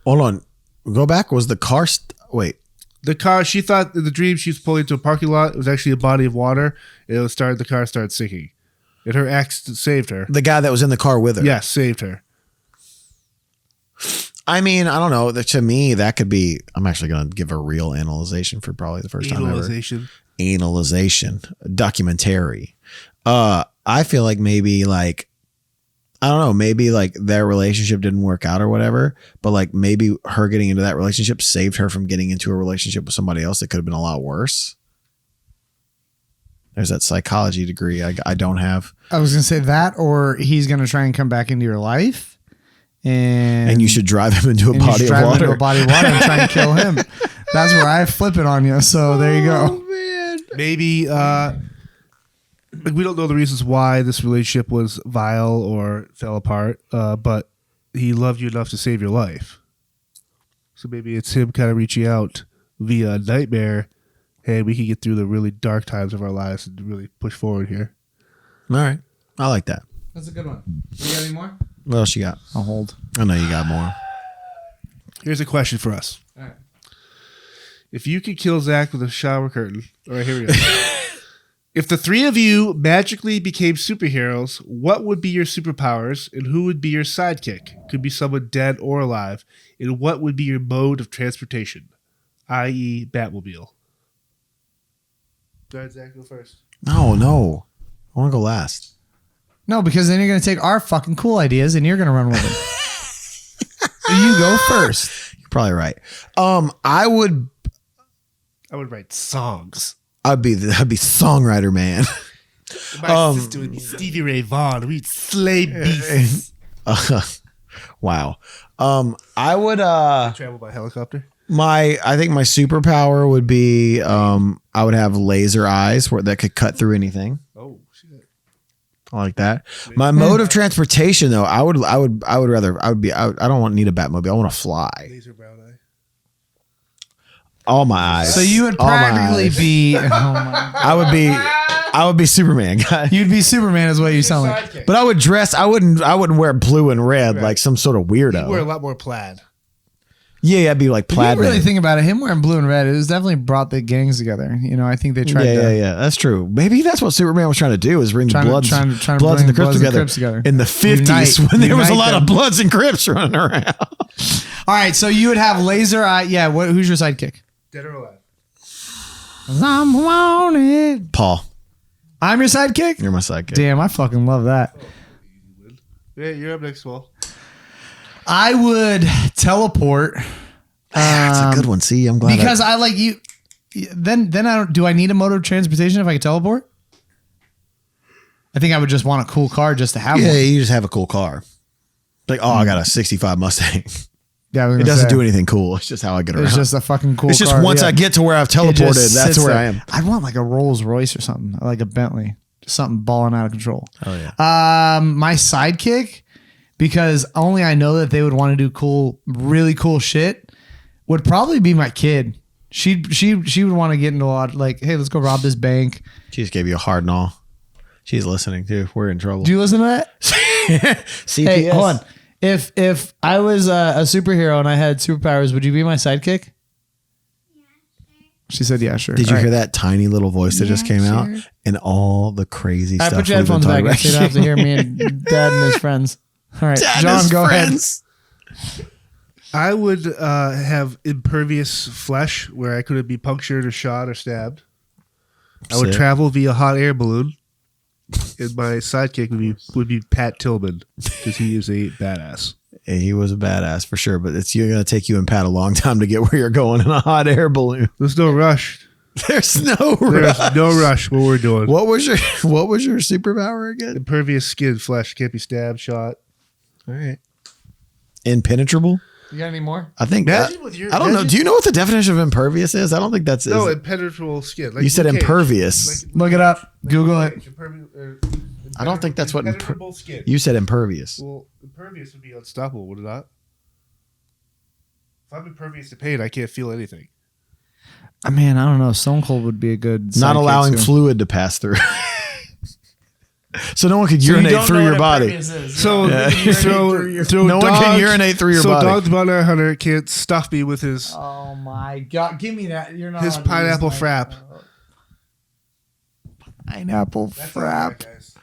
Hold on. Go back. Was the car... Wait. The car, she thought in the dream she was pulling into a parking lot. It was actually a body of water. The car started sinking. And her ex saved her. The guy that was in the car with her. Yes, saved her. I mean, I don't know. To me, that could be... I'm actually going to give a real analyzation for probably the first time ever. Analyzation. Documentary. I feel like maybe like... I don't know, maybe like their relationship didn't work out or whatever, but like maybe her getting into that relationship saved her from getting into a relationship with somebody else that could have been a lot worse. There's that psychology degree I don't have. I was going to say that, or he's going to try and come back into your life. And you should drive him into a body of Him water. into a body of water and try and kill him. That's where I flip it on you. So there you go. Man. Maybe we don't know the reasons why this relationship was vile or fell apart, but he loved you enough to save your life. So maybe it's him kind of reaching out via a nightmare. Hey, we can get through the really dark times of our lives and really push forward here. All right. I like that. That's a good one. You got any more? What else you got? I'll hold. I know you got more. Here's a question for us. All right. If you could kill Zach with a shower curtain. All right, here we go. If the three of you magically became superheroes, what would be your superpowers and who would be your sidekick? Could be someone dead or alive. And what would be your mode of transportation? I.e. Batmobile. Go ahead, Zach, go first. No. I want to go last. No, because then you're going to take our fucking cool ideas and you're going to run with them. So you go first. You're probably right. I would write songs. I'd be songwriter man. My sister would be Stevie Ray Vaughan. We'd slay beasts. Wow. I would Travel by helicopter. I think my superpower would be I would have laser eyes that could cut through anything. Oh shit. I like that. My mode of transportation though, I don't need a Batmobile. I want to fly. Laser brown eye. All my eyes. So you would All my practically eyes. be. Oh my. I would be Superman, guys. You'd be Superman, is what you sound like. But I would dress. I wouldn't wear blue and red like some sort of weirdo. You'd wear a lot more plaid. Yeah, I'd be like If plaid. you really man. think about it, him wearing blue and red, it was definitely brought the gangs together. You know, I think they tried Yeah. That's true. Maybe that's what Superman was trying to do: is bring the Bloods trying and to the bring Crips Bloods and together. Crips together. In the 50s when there was a Unite lot of them. Bloods and Crips running around. All right, so you would have laser eye. Yeah, who's your sidekick? Dead or alive. 'Cause I'm wanted. Paul, I'm your sidekick? you're my sidekick. Damn, I fucking love that. Yeah, you're up next, Will. I would teleport. That's a good one. See, I'm glad. Because I like you. Then I don't. Do I need a mode of transportation if I can teleport? I think I would just want a cool car just to have yeah, one. you just have a cool car. Like, oh, I got a 65 Mustang. Yeah, It doesn't do anything cool. It's just how I get around. It's just a fucking cool It's just car. once yeah. I get to where I've It just teleported, that's sits where there. I am. I'd want like a Rolls Royce or something, like a Bentley, just something balling out of control. Oh yeah. My sidekick, because only I know that they would want to do cool, really cool shit, would probably be my kid. She would want to get into a lot like, hey, let's go rob this bank. She just gave you a hard no. She's listening too. We're in trouble. Do you listen to that? CPS. Hey, hold on. If I was a superhero and I had superpowers, would you be my sidekick? She said, "Yeah, sure." Did you All hear right. that tiny little voice that just came out and all the crazy I stuff? put your we've been headphones back talking so you don't have to hear me and Dad and his friends. All right, Dad John, is go friends. I would have impervious flesh where I couldn't be punctured or shot or stabbed. I would Sick. travel via hot air balloon. And my sidekick would be Pat Tillman because he is a badass. Hey, he was a badass for sure, but it's going to take you and Pat a long time to get where you're going in a hot air balloon. There's no rush. There's no There's rush. no rush what we're doing. What was your superpower again? Impervious skin, flesh, can't be stabbed, shot. All right. Impenetrable? You got any more? I think Imagine with your- I don't know. imagine- Do you know what the definition of impervious is? I don't think that's No, is- impenetrable skin. Like you said Luke Cage. impervious. Look it up. Like Google Luke it. Cage, I don't think that's what impenetrable skin. You said impervious. Well, impervious would be unstoppable, would it not? If I'm impervious to pain, I can't feel anything. Man, I don't know. Stone Cold would be a good. Not sidekick, allowing too. fluid to pass through. So no one could urinate through your body. So Yeah. throw No one dog, can urinate through your so body. Dog's Bounty Hunter can't stuff me with his Oh my God! Give me that. You're not his allowed to use pineapple my- frap. Pineapple That's all I frap. got, guys.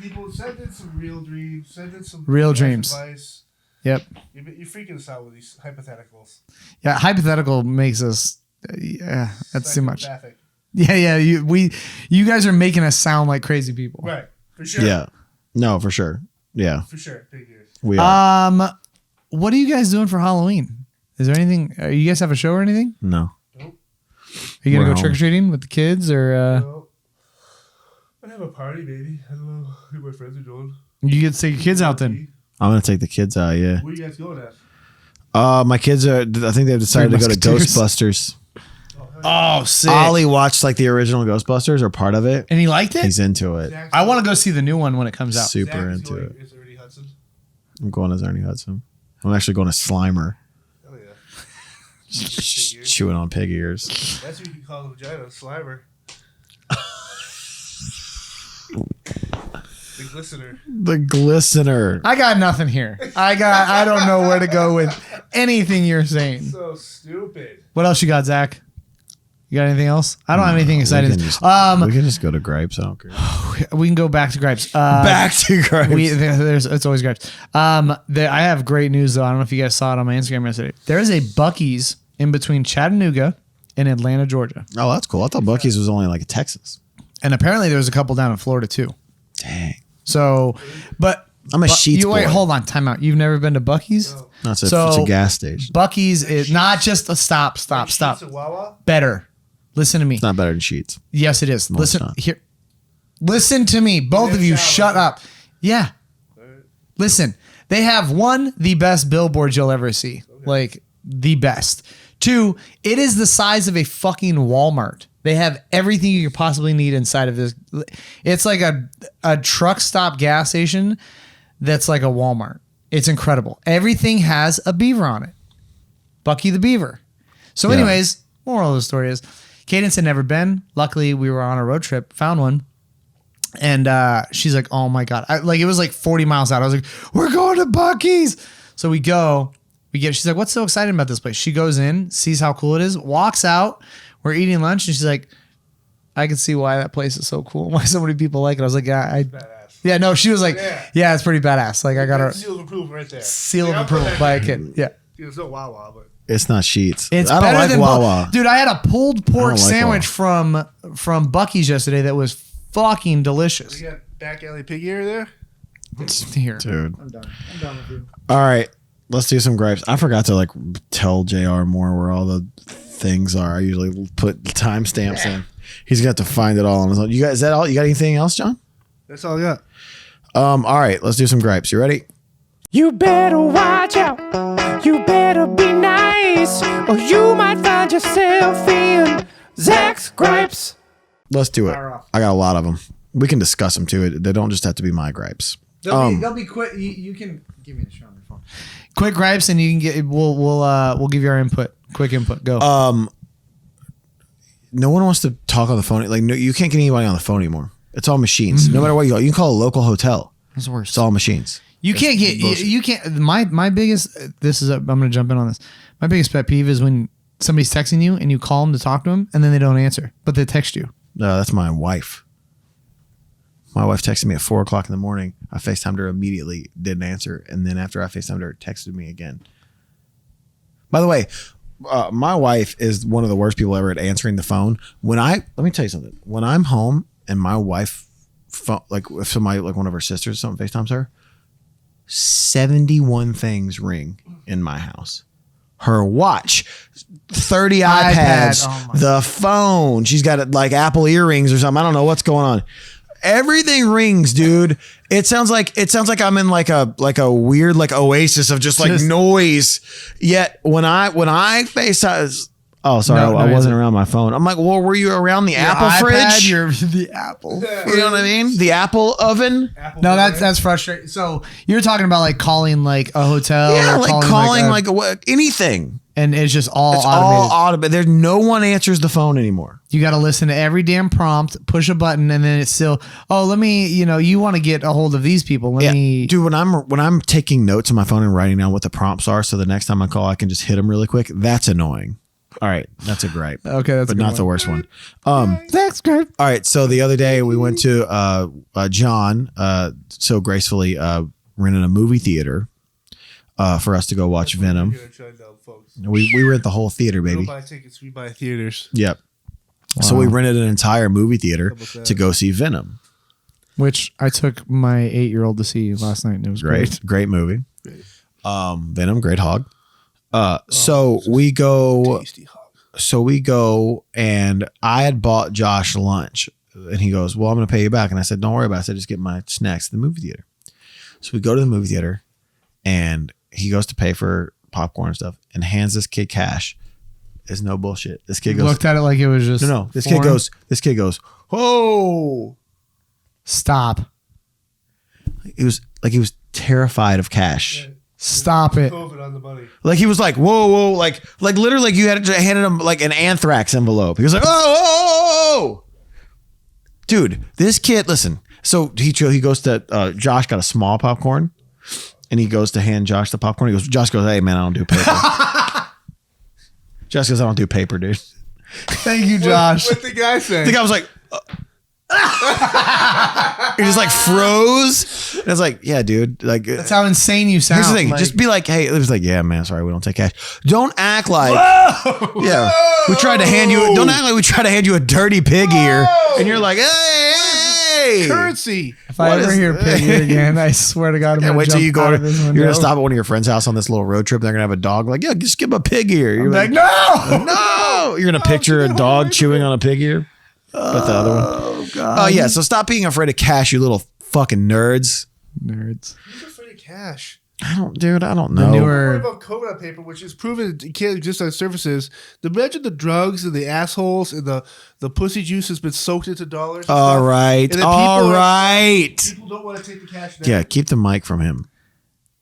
People send in some real dreams. Send in some Real advice. dreams. Yep. You're freaking us out with these hypotheticals. Yeah. Hypothetical makes us. Yeah, that's too much. Psychopathic. Yeah. You guys are making us sound like crazy people. Right. For sure. Yeah. No, for sure. Yeah. For sure. Thank you. We are. What are you guys doing for Halloween? Is there anything? You guys have a show or anything? No. Are you gonna We're go trick or treating with the kids or? Well, I have a party, baby. I don't know who my friends are doing. You get to take your kids out then. I'm gonna take the kids out. Yeah. Where you guys going at? My kids are. I think they've decided to go to Musketeers. Ghostbusters. Oh, sick! Ollie watched like the original Ghostbusters or part of it. And he liked it. He's into it. Zach's I want to go see the new one when it comes out. Super Zach is into going it. as Ernie Hudson. I'm going as Ernie Hudson. I'm actually going to Slimer. Oh yeah. Chewing on pig ears. That's what you can call the vagina, Slimer. The glistener. The glistener. I got nothing here. I don't know where to go with anything you're saying. So stupid. What else you got, Zach? You got anything else? I don't have anything We exciting. can just go to Gripes. I don't care. We can go back to gripes. Back to Gripes. It's always gripes. I have great news though. I don't know if you guys saw it on my Instagram yesterday. There is a Bucky's in between Chattanooga and Atlanta, Georgia, Oh, that's cool. I thought Bucky's was only like Texas. and apparently there's a couple down in Florida too. Dang. So, but I'm a Sheetz Wait, boy. hold on, time out. You've never been to Bucky's? No. No, it's a So- gas station. Bucky's is not just a stop. Sheets of Wawa? Better. Listen to me. It's not better than Sheets. Yes, it is. No, Listen it's not. here. Listen to me, both of you. Shut up. Yeah. Listen. They have the best billboards you'll ever see. Like the best. 2, it is the size of a fucking Walmart. They have everything you could possibly need inside of this. It's like a truck stop gas station that's like a Walmart. It's incredible. Everything has a beaver on it. Bucky the Beaver. So Yeah. anyways, moral of the story is Cadence had never been. Luckily, we were on a road trip, found one. And she's like, oh my God. It was like 40 miles out. I was like, we're going to Bucky's. So we go, she's like, what's so exciting about this place? She goes in, sees how cool it is, walks out. We're eating lunch and she's like, I can see why that place is so cool. Why so many people like it. I was like, Badass. no, she was like, yeah, it's pretty badass. Like I got her Seal of approval right there. seal of approval by a kid. Yeah. There's no Wawa, but It's not Sheets. It's I don't better like than Wawa. Dude, I had a pulled pork like sandwich from Bucky's yesterday that was fucking delicious. you got back alley pig ear there. Here. Dude. I'm done with you. All right, let's do some gripes. I forgot to like tell JR more where all the things are. I usually put timestamps in. He's got to find it all on his own. You guys, is that all? You got anything else, John? That's all I got. All right, let's do some gripes. You ready? You better watch out. You better be nice, or you might find yourself in Zach's gripes. Let's do it. Fire off. I got a lot of them. We can discuss them too. They don't just have to be my gripes. They'll be quick. You can give me the show on your phone. Quick gripes, and you can get. We'll give you our input. Quick input. Go. No one wants to talk on the phone. Like, no, you can't get anybody on the phone anymore. It's all machines. No matter what you can call a local hotel. That's the worst. It's all machines. You can't get. You can't. My biggest. This is. I'm going to jump in on this. My biggest pet peeve is when somebody's texting you and you call them to talk to them and then they don't answer, but they text you. No, that's my wife. My wife texted me at 4:00 in the morning. I FaceTimed her immediately, didn't answer, and then after I FaceTimed her, texted me again. By the way, my wife is one of the worst people ever at answering the phone. Let me tell you something. When I'm home and my wife, like if somebody, like one of her sisters, or something FaceTimes her, 71 things ring in my house. Her watch, 30 iPads, Oh my the phone. She's got like Apple earrings or something. I don't know what's going on. Everything rings, dude. It sounds like I'm in like a weird like oasis of just like noise. Yet when I FaceTime, oh sorry, I wasn't around my phone. I'm like, well, were you around the Apple iPad, fridge? the Apple. You know what I mean? The Apple oven. No, that's frustrating. So you're talking about like calling like a hotel. Yeah, or like calling like anything. and it's just all It's automated. all automated. There's no one answers the phone anymore. You got to listen to every damn prompt, push a button, and then it's still. Oh, let me. You want to get a hold of these people? Let me. Dude, when I'm taking notes on my phone and writing down what the prompts are, so the next time I call, I can just hit them really quick. That's annoying. All right, that's a gripe. Okay, that's but a good not the one. worst one. That's great. All right, so the other day we went to John so gracefully rented a movie theater for us to go watch Venom. We rent the whole theater, We don't baby. buy tickets, we buy theaters. Yep. So we rented an entire movie theater to go see Venom. Which I took my 8-year-old to see last night, and it was great. Great movie. Venom, great hog. So we go. Tasty hog. So we go, and I had bought Josh lunch, and he goes, well, I'm going to pay you back. And I said, don't worry about it. I said, just get my snacks at the movie theater. So we go to the movie theater, and he goes to pay for popcorn and stuff and hands this kid cash. It's no bullshit. This kid goes, Looked at it like it was just no. This foreign. kid goes, oh. Stop. He was terrified of cash. Stop it. COVID on the money. Like he was like, whoa, like literally, like you had handed him like an anthrax envelope. He was like, oh, dude, this kid. Listen, so he goes to Josh got a small popcorn, and he goes to hand Josh the popcorn. Josh goes, hey man, I don't do paper. Josh goes, I don't do paper, dude. Thank you, Josh. What the guy say? The guy was like. He just like froze. And I was like, yeah, dude. Like That's how insane you sound. here's the thing. Like, Just be like, hey, it was like, yeah, man, sorry, we don't take cash. Don't act like yeah. We tried to hand you don't act like we tried to hand you a dirty pig ear. And you're like, hey. Currency. if I ever hear pig ear again, I swear to God, I'm Yeah, gonna wait till jump you go out to, of this you're window. gonna stop at one of your friends' house on this little road trip. They're gonna have a dog. Like, yeah, just give him a pig ear. You're Like, like, no. no. You're gonna picture a dog chewing on a pig ear. But the other one. Oh God. Oh yeah. So stop being afraid of cash, you little fucking nerds. Nerds. Who's afraid of cash? I don't know. The Don't worry newer. about COVID on paper, which is proven it can't exist on surfaces. Imagine the drugs and the assholes and the pussy juice has been soaked into dollars. and All stuff. right. And then All right. People don't want to take the cash now. Yeah, keep the mic from him.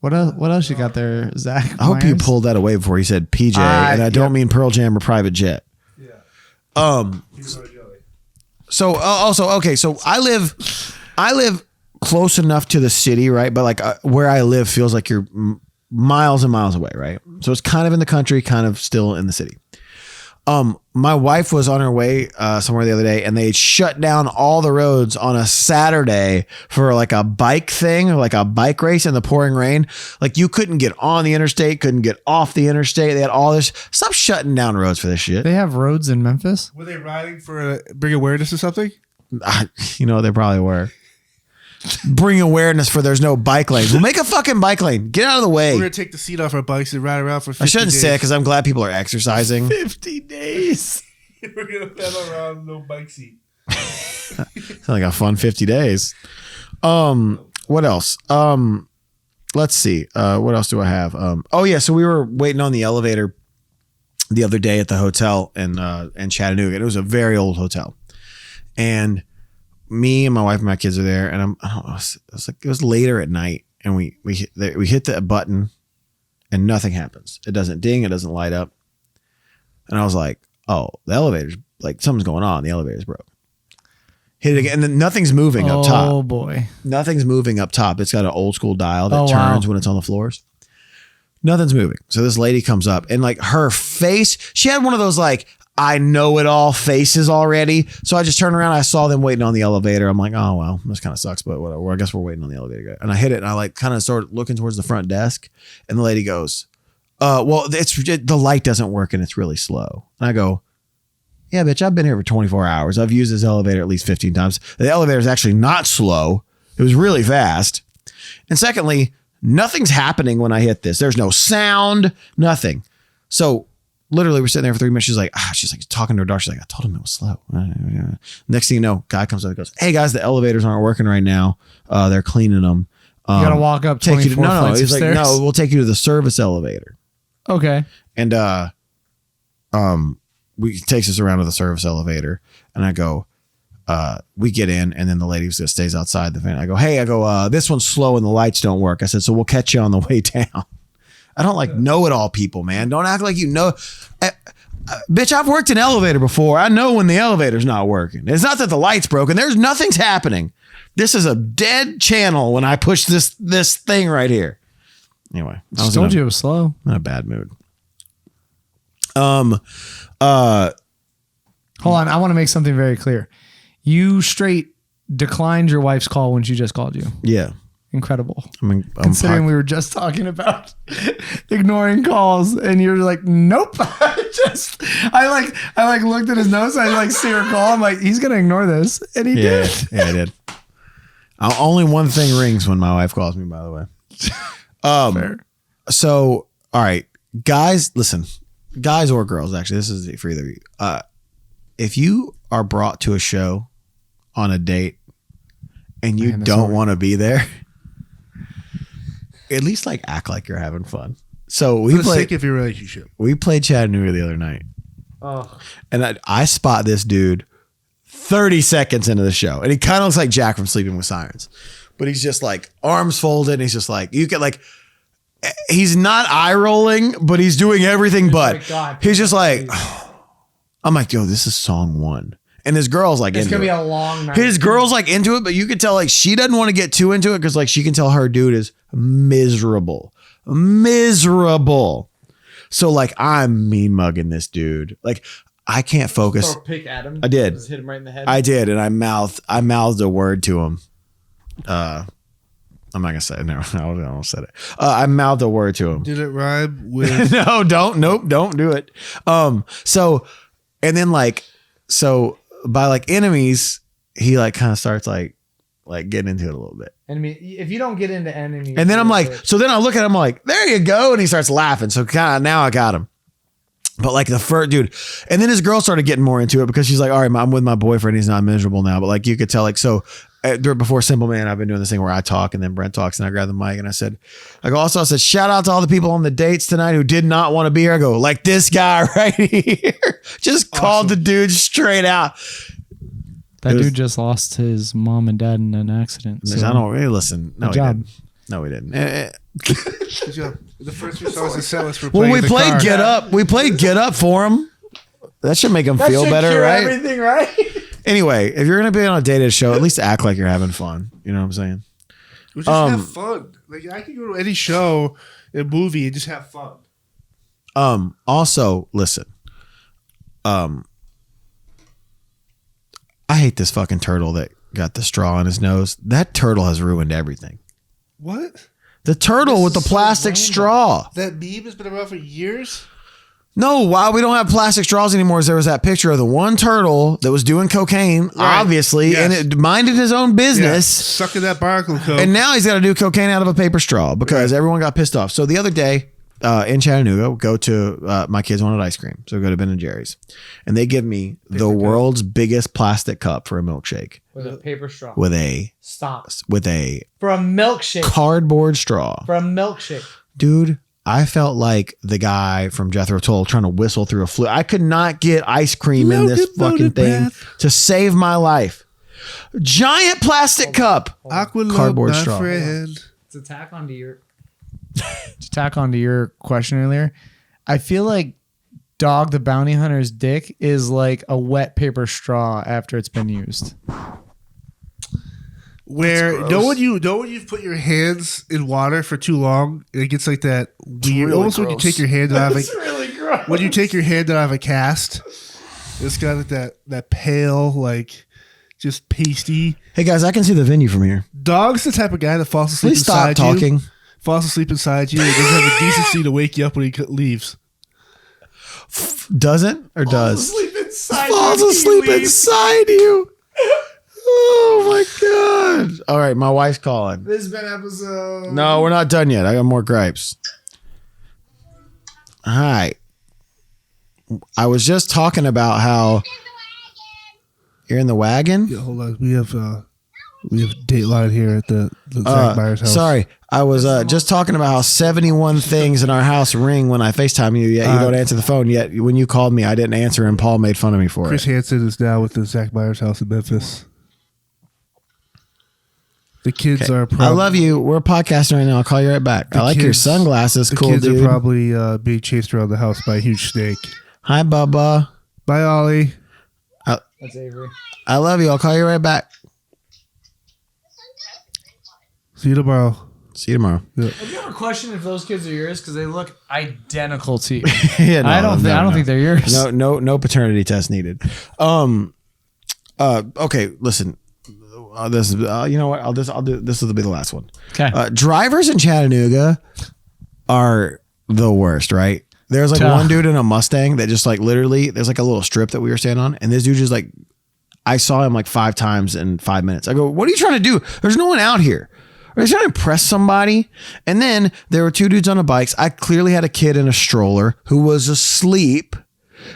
What else you got there, Zach? I hope you Myers? pulled that away before you said PJ, and I don't mean Pearl Jam or Private Jet. Yeah. Um. Peanut butter jelly. So also, okay. So I live close enough to the city, right? But like where I live feels like you're miles and miles away, right? So it's kind of in the country, kind of still in the city. My wife was on her way somewhere the other day, and they had shut down all the roads on a Saturday for like a bike thing, or like a bike race in the pouring rain. Like you couldn't get on the interstate, couldn't get off the interstate. They had all this. Stop shutting down roads for this shit. They have roads in Memphis. Were they riding for bring awareness or something? You know, they probably were. bring awareness for there's no bike lanes. We'll make a fucking bike lane. Get out of the way. We're gonna take the seat off our bikes and ride around for 50 I shouldn't days. say it because I'm glad people are exercising. 50 days. We're gonna pedal around no bike seat. Sounds like a fun 50 days. What else? Let's see. What else do I have? Oh yeah. So we were waiting on the elevator the other day at the hotel in Chattanooga. It was a very old hotel, and me and my wife and my kids are there. And I don't know. It was later at night, and we hit the button, and nothing happens. It doesn't ding. It doesn't light up. And I was like, oh, the elevator's like something's going on. The elevator's broke. Hit it again, and then nothing's moving up top. Oh boy, Nothing's moving up top. It's got an old school dial that Oh, turns wow. when it's on the floors. Nothing's moving. So this lady comes up, and like her face, she had one of those like I know it all faces already. So I just turned around. I saw them waiting on the elevator. I'm like, oh well, this kind of sucks, but whatever. I guess we're waiting on the elevator. And I hit it, and I like kind of started looking towards the front desk, and the lady goes, well, the light doesn't work, and it's really slow. And I go, yeah, bitch, I've been here for 24 hours. I've used this elevator at least 15 times. The elevator is actually not slow. It was really fast. And secondly, nothing's happening when I hit this. There's no sound, nothing. So literally we're sitting there for 3 minutes. She's like talking to her daughter. She's like, I told him it was slow. Next thing you know, guy comes up and goes, hey guys, the elevators aren't working right now. They're cleaning them. You gotta walk up 24 flights He's of like, stairs? no, we'll take you to the service elevator. Okay. And he takes us around to the service elevator, and I go, we get in, and then the lady just stays outside the van. I go, this one's slow and the lights don't work. I said, so we'll catch you on the way down. I don't like know it all people, man. Don't act like you know. Bitch, I've worked in an elevator before. I know when the elevator's not working. It's not that the light's broken. Nothing's happening. This is a dead channel when I push this thing right here. Anyway, I was Told you it was slow. in a bad mood. Hold on. I want to make something very clear. You straight declined your wife's call when she just called you. Yeah. Incredible. Considering we were just talking about ignoring calls, and you're like, nope. I looked at his notes. I like see her call. I'm like, he's gonna ignore this, and he did. Yeah, I did. Only one thing rings when my wife calls me, by the way. Fair. So, all right, guys, listen, guys or girls, actually, this is for either of you. If you are brought to a show on a date and you don't want to be there, at least like act like you're having fun. So For the sake of your relationship. we played Chattanooga the other night. Oh. And I spot this dude 30 seconds into the show. And he kind of looks like Jack from Sleeping with Sirens. But he's just like arms folded. And he's just like, you get like, he's not eye rolling, but he's doing everything but. God, he's just like, I'm like, yo, this is song one. And his girl's like, It's into gonna be it. a long night. His girl's like into it, but you can tell like she doesn't want to get too into it because like she can tell her dude is miserable. So like I'm mean mugging this dude. Like I can't focus. Pick at him. I did. Just hit him right in the head. I did, and I mouthed a word to him. I'm not gonna say it. No, I almost said it. I mouthed a word to him. Did it rhyme with No, don't do it. So, and then like, so by like enemies, he like kind of starts like getting into it a little bit. Enemy. If you don't get into enemy, And then I'm like, so then I look at him like, there you go. And he starts laughing. So kind of now I got him. But like the first dude, and then his girl started getting more into it because she's like, all right, I'm with my boyfriend. He's not miserable now. But like you could tell, like, so before Simple Man, I've been doing this thing where I talk and then Brent talks and I grab the mic and I said, shout out to all the people on the dates tonight who did not want to be here. I go, like this guy right here. Just called the dude straight out. that dude just lost his mom and dad in an accident. So I don't really listen. No, good he job. didn't. No, we didn't. Good job. The first few songs in set list were Well, playing we in the played car. Get Up. We played Get Up for him. That should make him feel better, right? Everything right. Anyway, if you're gonna be on a dated show, at least act like you're having fun. You know what I'm saying? Just have fun. Like I can go to any show, a movie, and just have fun. Also, listen. I hate this fucking turtle that got the straw in his nose. That turtle has ruined everything. What? The turtle with the plastic straw. That meme has been around for years. No, why we don't have plastic straws anymore is there was that picture of the one turtle that was doing cocaine, obviously, and it minded his own business. Sucking that barnacle coke. And now he's got to do cocaine out of a paper straw because everyone got pissed off. So the other day in Chattanooga, go to my kids wanted ice cream. So go to Ben and Jerry's. And they give me the world's biggest plastic cup for a milkshake. With a paper straw. With a For a milkshake. Cardboard straw. For a milkshake. Dude, I felt like the guy from Jethro Tull trying to whistle through a flute. I could not get ice cream in this fucking thing to save my life. Giant plastic cup. Cardboard straw. To tack onto your question earlier, I feel like Dog the Bounty Hunter's dick is like a wet paper straw after it's been used. Where when you've put your hands in water for too long, it gets like that weird. Almost gross. When you take your hand out of really gross. When you take your hand out of a cast, it's got like that pale, like just pasty. Hey guys, I can see the venue from here. Dog's the type of guy that falls asleep inside stop talking. you. Falls asleep inside you and doesn't have the decency to wake you up when he leaves. Doesn't or does? Falls asleep inside you. Oh my God. All right, my wife's calling. This has been episode. No, we're not done yet. I got more gripes. Hi. I was just talking about how you're in the wagon. Yeah, hold on. We have Dateline here at the Zach Myers house. Sorry. I was just talking about how 71 things in our house ring when I FaceTime you, yet you don't answer the phone. Yet when you called me, I didn't answer, and Paul made fun of me for Chris Hansen is now with the Zach Myers house in Memphis. The kids are probably... I love you. We're podcasting right now. I'll call you right back. I like your sunglasses. Cool, dude. The kids are probably being chased around the house by a huge snake. Hi, Bubba. Bye, Ollie. That's Avery. I love you. I'll call you right back. See you tomorrow. See you tomorrow. Yeah. Have you ever questioned if those kids are yours because they look identical to you? Yeah, no, I don't think they're yours. No paternity test needed. Okay, listen. This is you know what? I'll do this will be the last one. Okay. Drivers in Chattanooga are the worst, right? There's like one dude in a Mustang that just like literally there's like a little strip that we were standing on, and this dude just like I saw him like 5 times in 5 minutes. I go, what are you trying to do? There's no one out here. Are you trying to impress somebody? And then there were 2 dudes on the bikes. I clearly had a kid in a stroller who was asleep,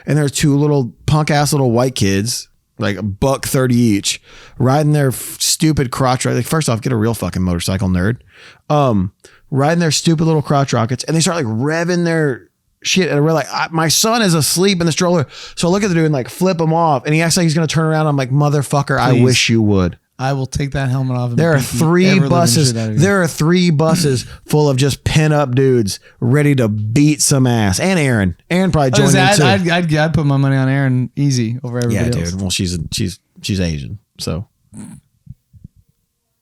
and there were 2 little punk ass little white kids, like $130 each, riding their stupid crotch rockets. Like, first off, get a real fucking motorcycle, nerd. Riding their stupid little crotch rockets, and they start like revving their shit. And we're like, my son is asleep in the stroller. So I look at the dude and like flip him off, and he acts like he's gonna turn around. I'm like, motherfucker, please. I wish you would. I will take that helmet off. There are 3 buses. There are 3 buses full of just pin-up dudes ready to beat some ass. And Aaron probably joined in too. I'd put my money on Aaron easy over everybody else. Dude. Well, she's Asian, so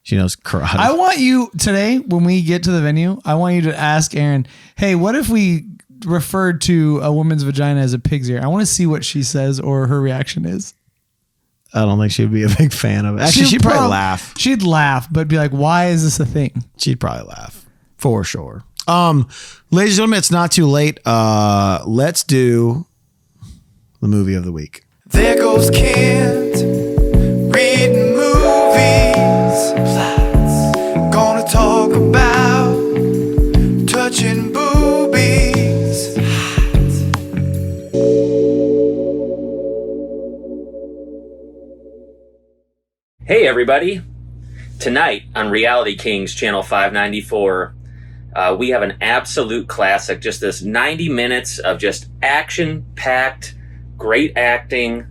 she knows karate. I want you today when we get to the venue. I want you to ask Aaron, hey, what if we referred to a woman's vagina as a pig's ear? I want to see what she says or her reaction is. I don't think she'd be a big fan of it. Actually, she'd probably laugh. She'd laugh, but be like, why is this a thing? She'd probably laugh for sure. Ladies and gentlemen, it's not too late. Let's do the movie of the week. There goes Kent reading movies. Gonna talk about touching boobies. Hey everybody! Tonight on Reality Kings Channel 594, we have an absolute classic. Just this 90 minutes of just action-packed, great acting,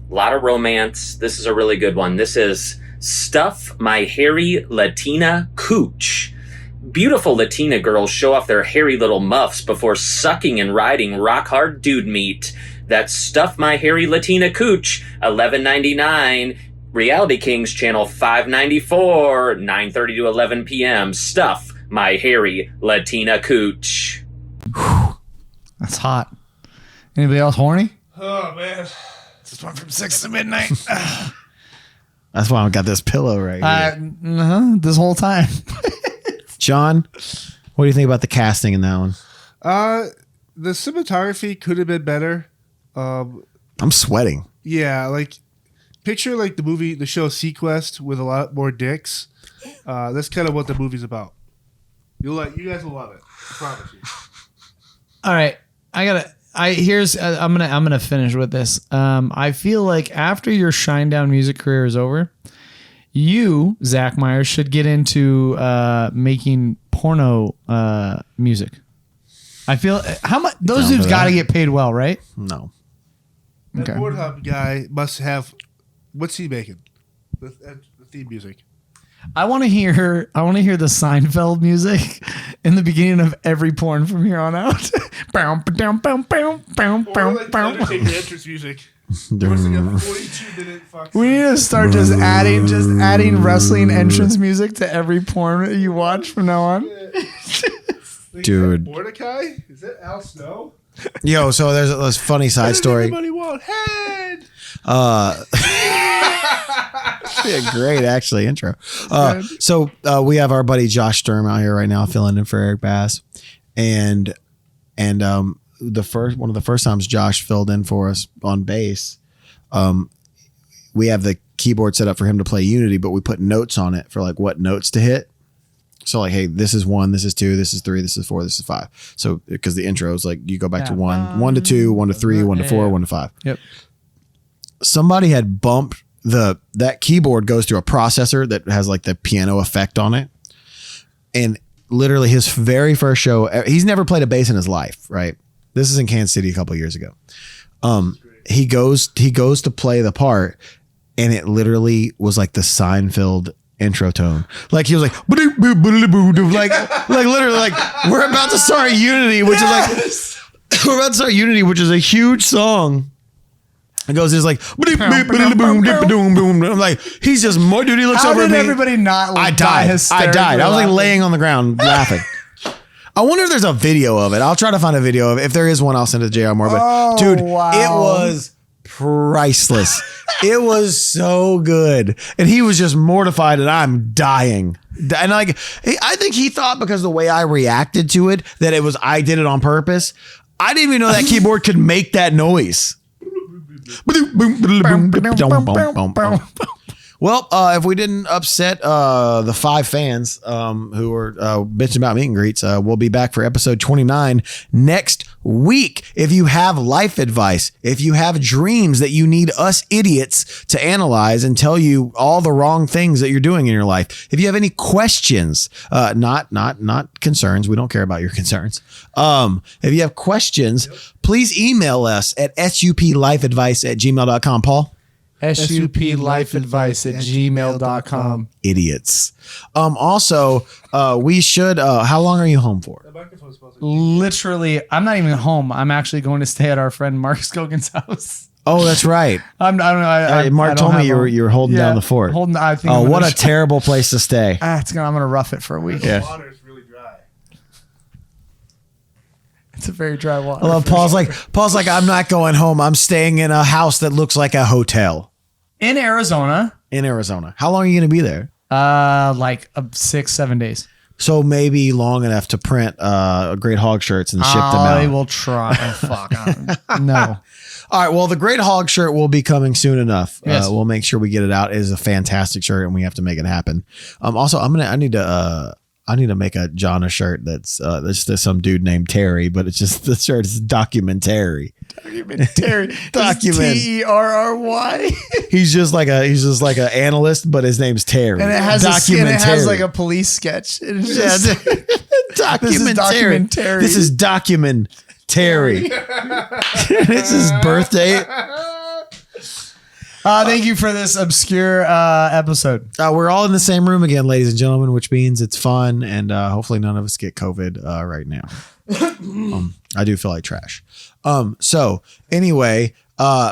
a lot of romance. This is a really good one. This is Stuff My Hairy Latina Cooch. Beautiful Latina girls show off their hairy little muffs before sucking and riding rock-hard dude meat. That's Stuff My Hairy Latina Cooch, $11.99. Reality Kings Channel 594, 9:30 to 11 p.m. Stuff My Hairy Latina Cooch. That's hot. Anybody else horny? Oh, man. This one from 6 to midnight. That's why I got this pillow right here. This whole time. John, what do you think about the casting in that one? the cinematography could have been better. I'm sweating. Yeah, like picture like the show Sequest with a lot more dicks. That's kind of what the movie's about. You guys will love it. I promise you. All right, I'm gonna finish with this. I feel like after your Shinedown music career is over, you, Zach Myers, should get into making porno music. I feel how much those dudes got to get paid well, right? No. That Okay. Pornhub guy must have. What's he making? The theme music. I want to hear the Seinfeld music in the beginning of every porn from here on out. Or like the entrance music. There was like a 42-minute fuck. We need to start just adding wrestling entrance music to every porn that you watch from now on. Dude. Mordecai? Is that Al Snow? Yo, so there's a funny side story. Everybody want head. Be a great actually intro. So we have our buddy Josh Sturm out here right now filling in for Eric Bass, and one of the first times Josh filled in for us on bass, we have the keyboard set up for him to play Unity, but we put notes on it for like what notes to hit. So like, hey, this is 1, this is 2, this is 3, this is 4, this is 5. So because the intro is like you go back to 1 to 2, 1 to 3, 1 to 4, 1 to 5. Yep. Somebody had bumped that keyboard goes through a processor that has like the piano effect on it, and literally his very first show, he's never played a bass in his life. Right, this is in Kansas City a couple of years ago. He goes to play the part, and it literally was like the Seinfeld intro tone. Like he was like like literally like we're about to start Unity, which is like we're about to start Unity, which is a huge song. It goes, it's like, I'm like, he's just more dude. He looks How over did at me. everybody not like, I died. I was like laying on the ground laughing. I wonder if there's a video of it. I'll try to find a video of it. If there is one, I'll send it to JR Moore. But dude, wow. It was priceless. It was so good. And he was just mortified and I'm dying. And like, I think he thought because the way I reacted to it, that it was, I did it on purpose. I didn't even know that keyboard could make that noise. Well, if we didn't upset the 5 fans who were bitching about meet and greets, we'll be back for episode 29 next week. If you have life advice, if you have dreams that you need us idiots to analyze and tell you all the wrong things that you're doing in your life, if you have any questions, not concerns, we don't care about your concerns. If you have questions, please email us at suplifeadvice@gmail.com. Paul? suplifeadvice@gmail.com. Idiots. Also, we should, how long are you home for? Literally, I'm not even home. I'm actually going to stay at our friend Mark Scogan's house. Oh, that's right. I don't know. Mark told me you were holding down the fort. I think Oh, what a terrible place to stay. I'm gonna rough it for a week. Yeah. The water is really dry. It's a very dry water. I love Paul's like, I'm not going home. I'm staying in a house that looks like a hotel in Arizona. How long are you going to be there? Like 6-7 days. So maybe long enough to print Great Hog shirts and ship them out. I will try. Oh, fuck. No. All right. Well, the Great Hog shirt will be coming soon enough. Yes. We'll make sure we get it out. It is a fantastic shirt, and we have to make it happen. Also, I need to make a Jonna shirt that's just some dude named Terry, but it's just the shirt is documentary. Terry. Document. Terry. He's just like an analyst, but his name's Terry. And it has like a police sketch. It's just documentary. This is documentary. It's his birthday. Thank you for this obscure episode. We're all in the same room again, ladies and gentlemen, which means it's fun, and hopefully none of us get COVID right now. I do feel like trash. So anyway,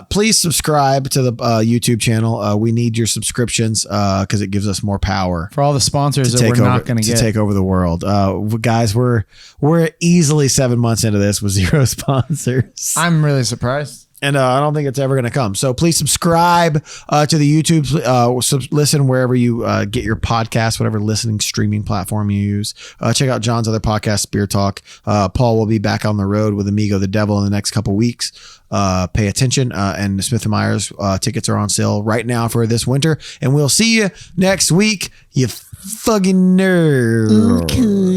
please subscribe to the YouTube channel. We need your subscriptions because it gives us more power For all the sponsors that we're not going to get. take over the world. Guys, we're easily 7 months into this with 0 sponsors. I'm really surprised. And I don't think it's ever going to come. So please subscribe to the YouTube. Listen wherever you get your podcast, whatever listening streaming platform you use. Check out John's other podcast, Spear Talk. Paul will be back on the road with Amigo the Devil in the next couple weeks. Pay attention. And Smith & Myers tickets are on sale right now for this winter. And we'll see you next week, you fucking nerd. Okay.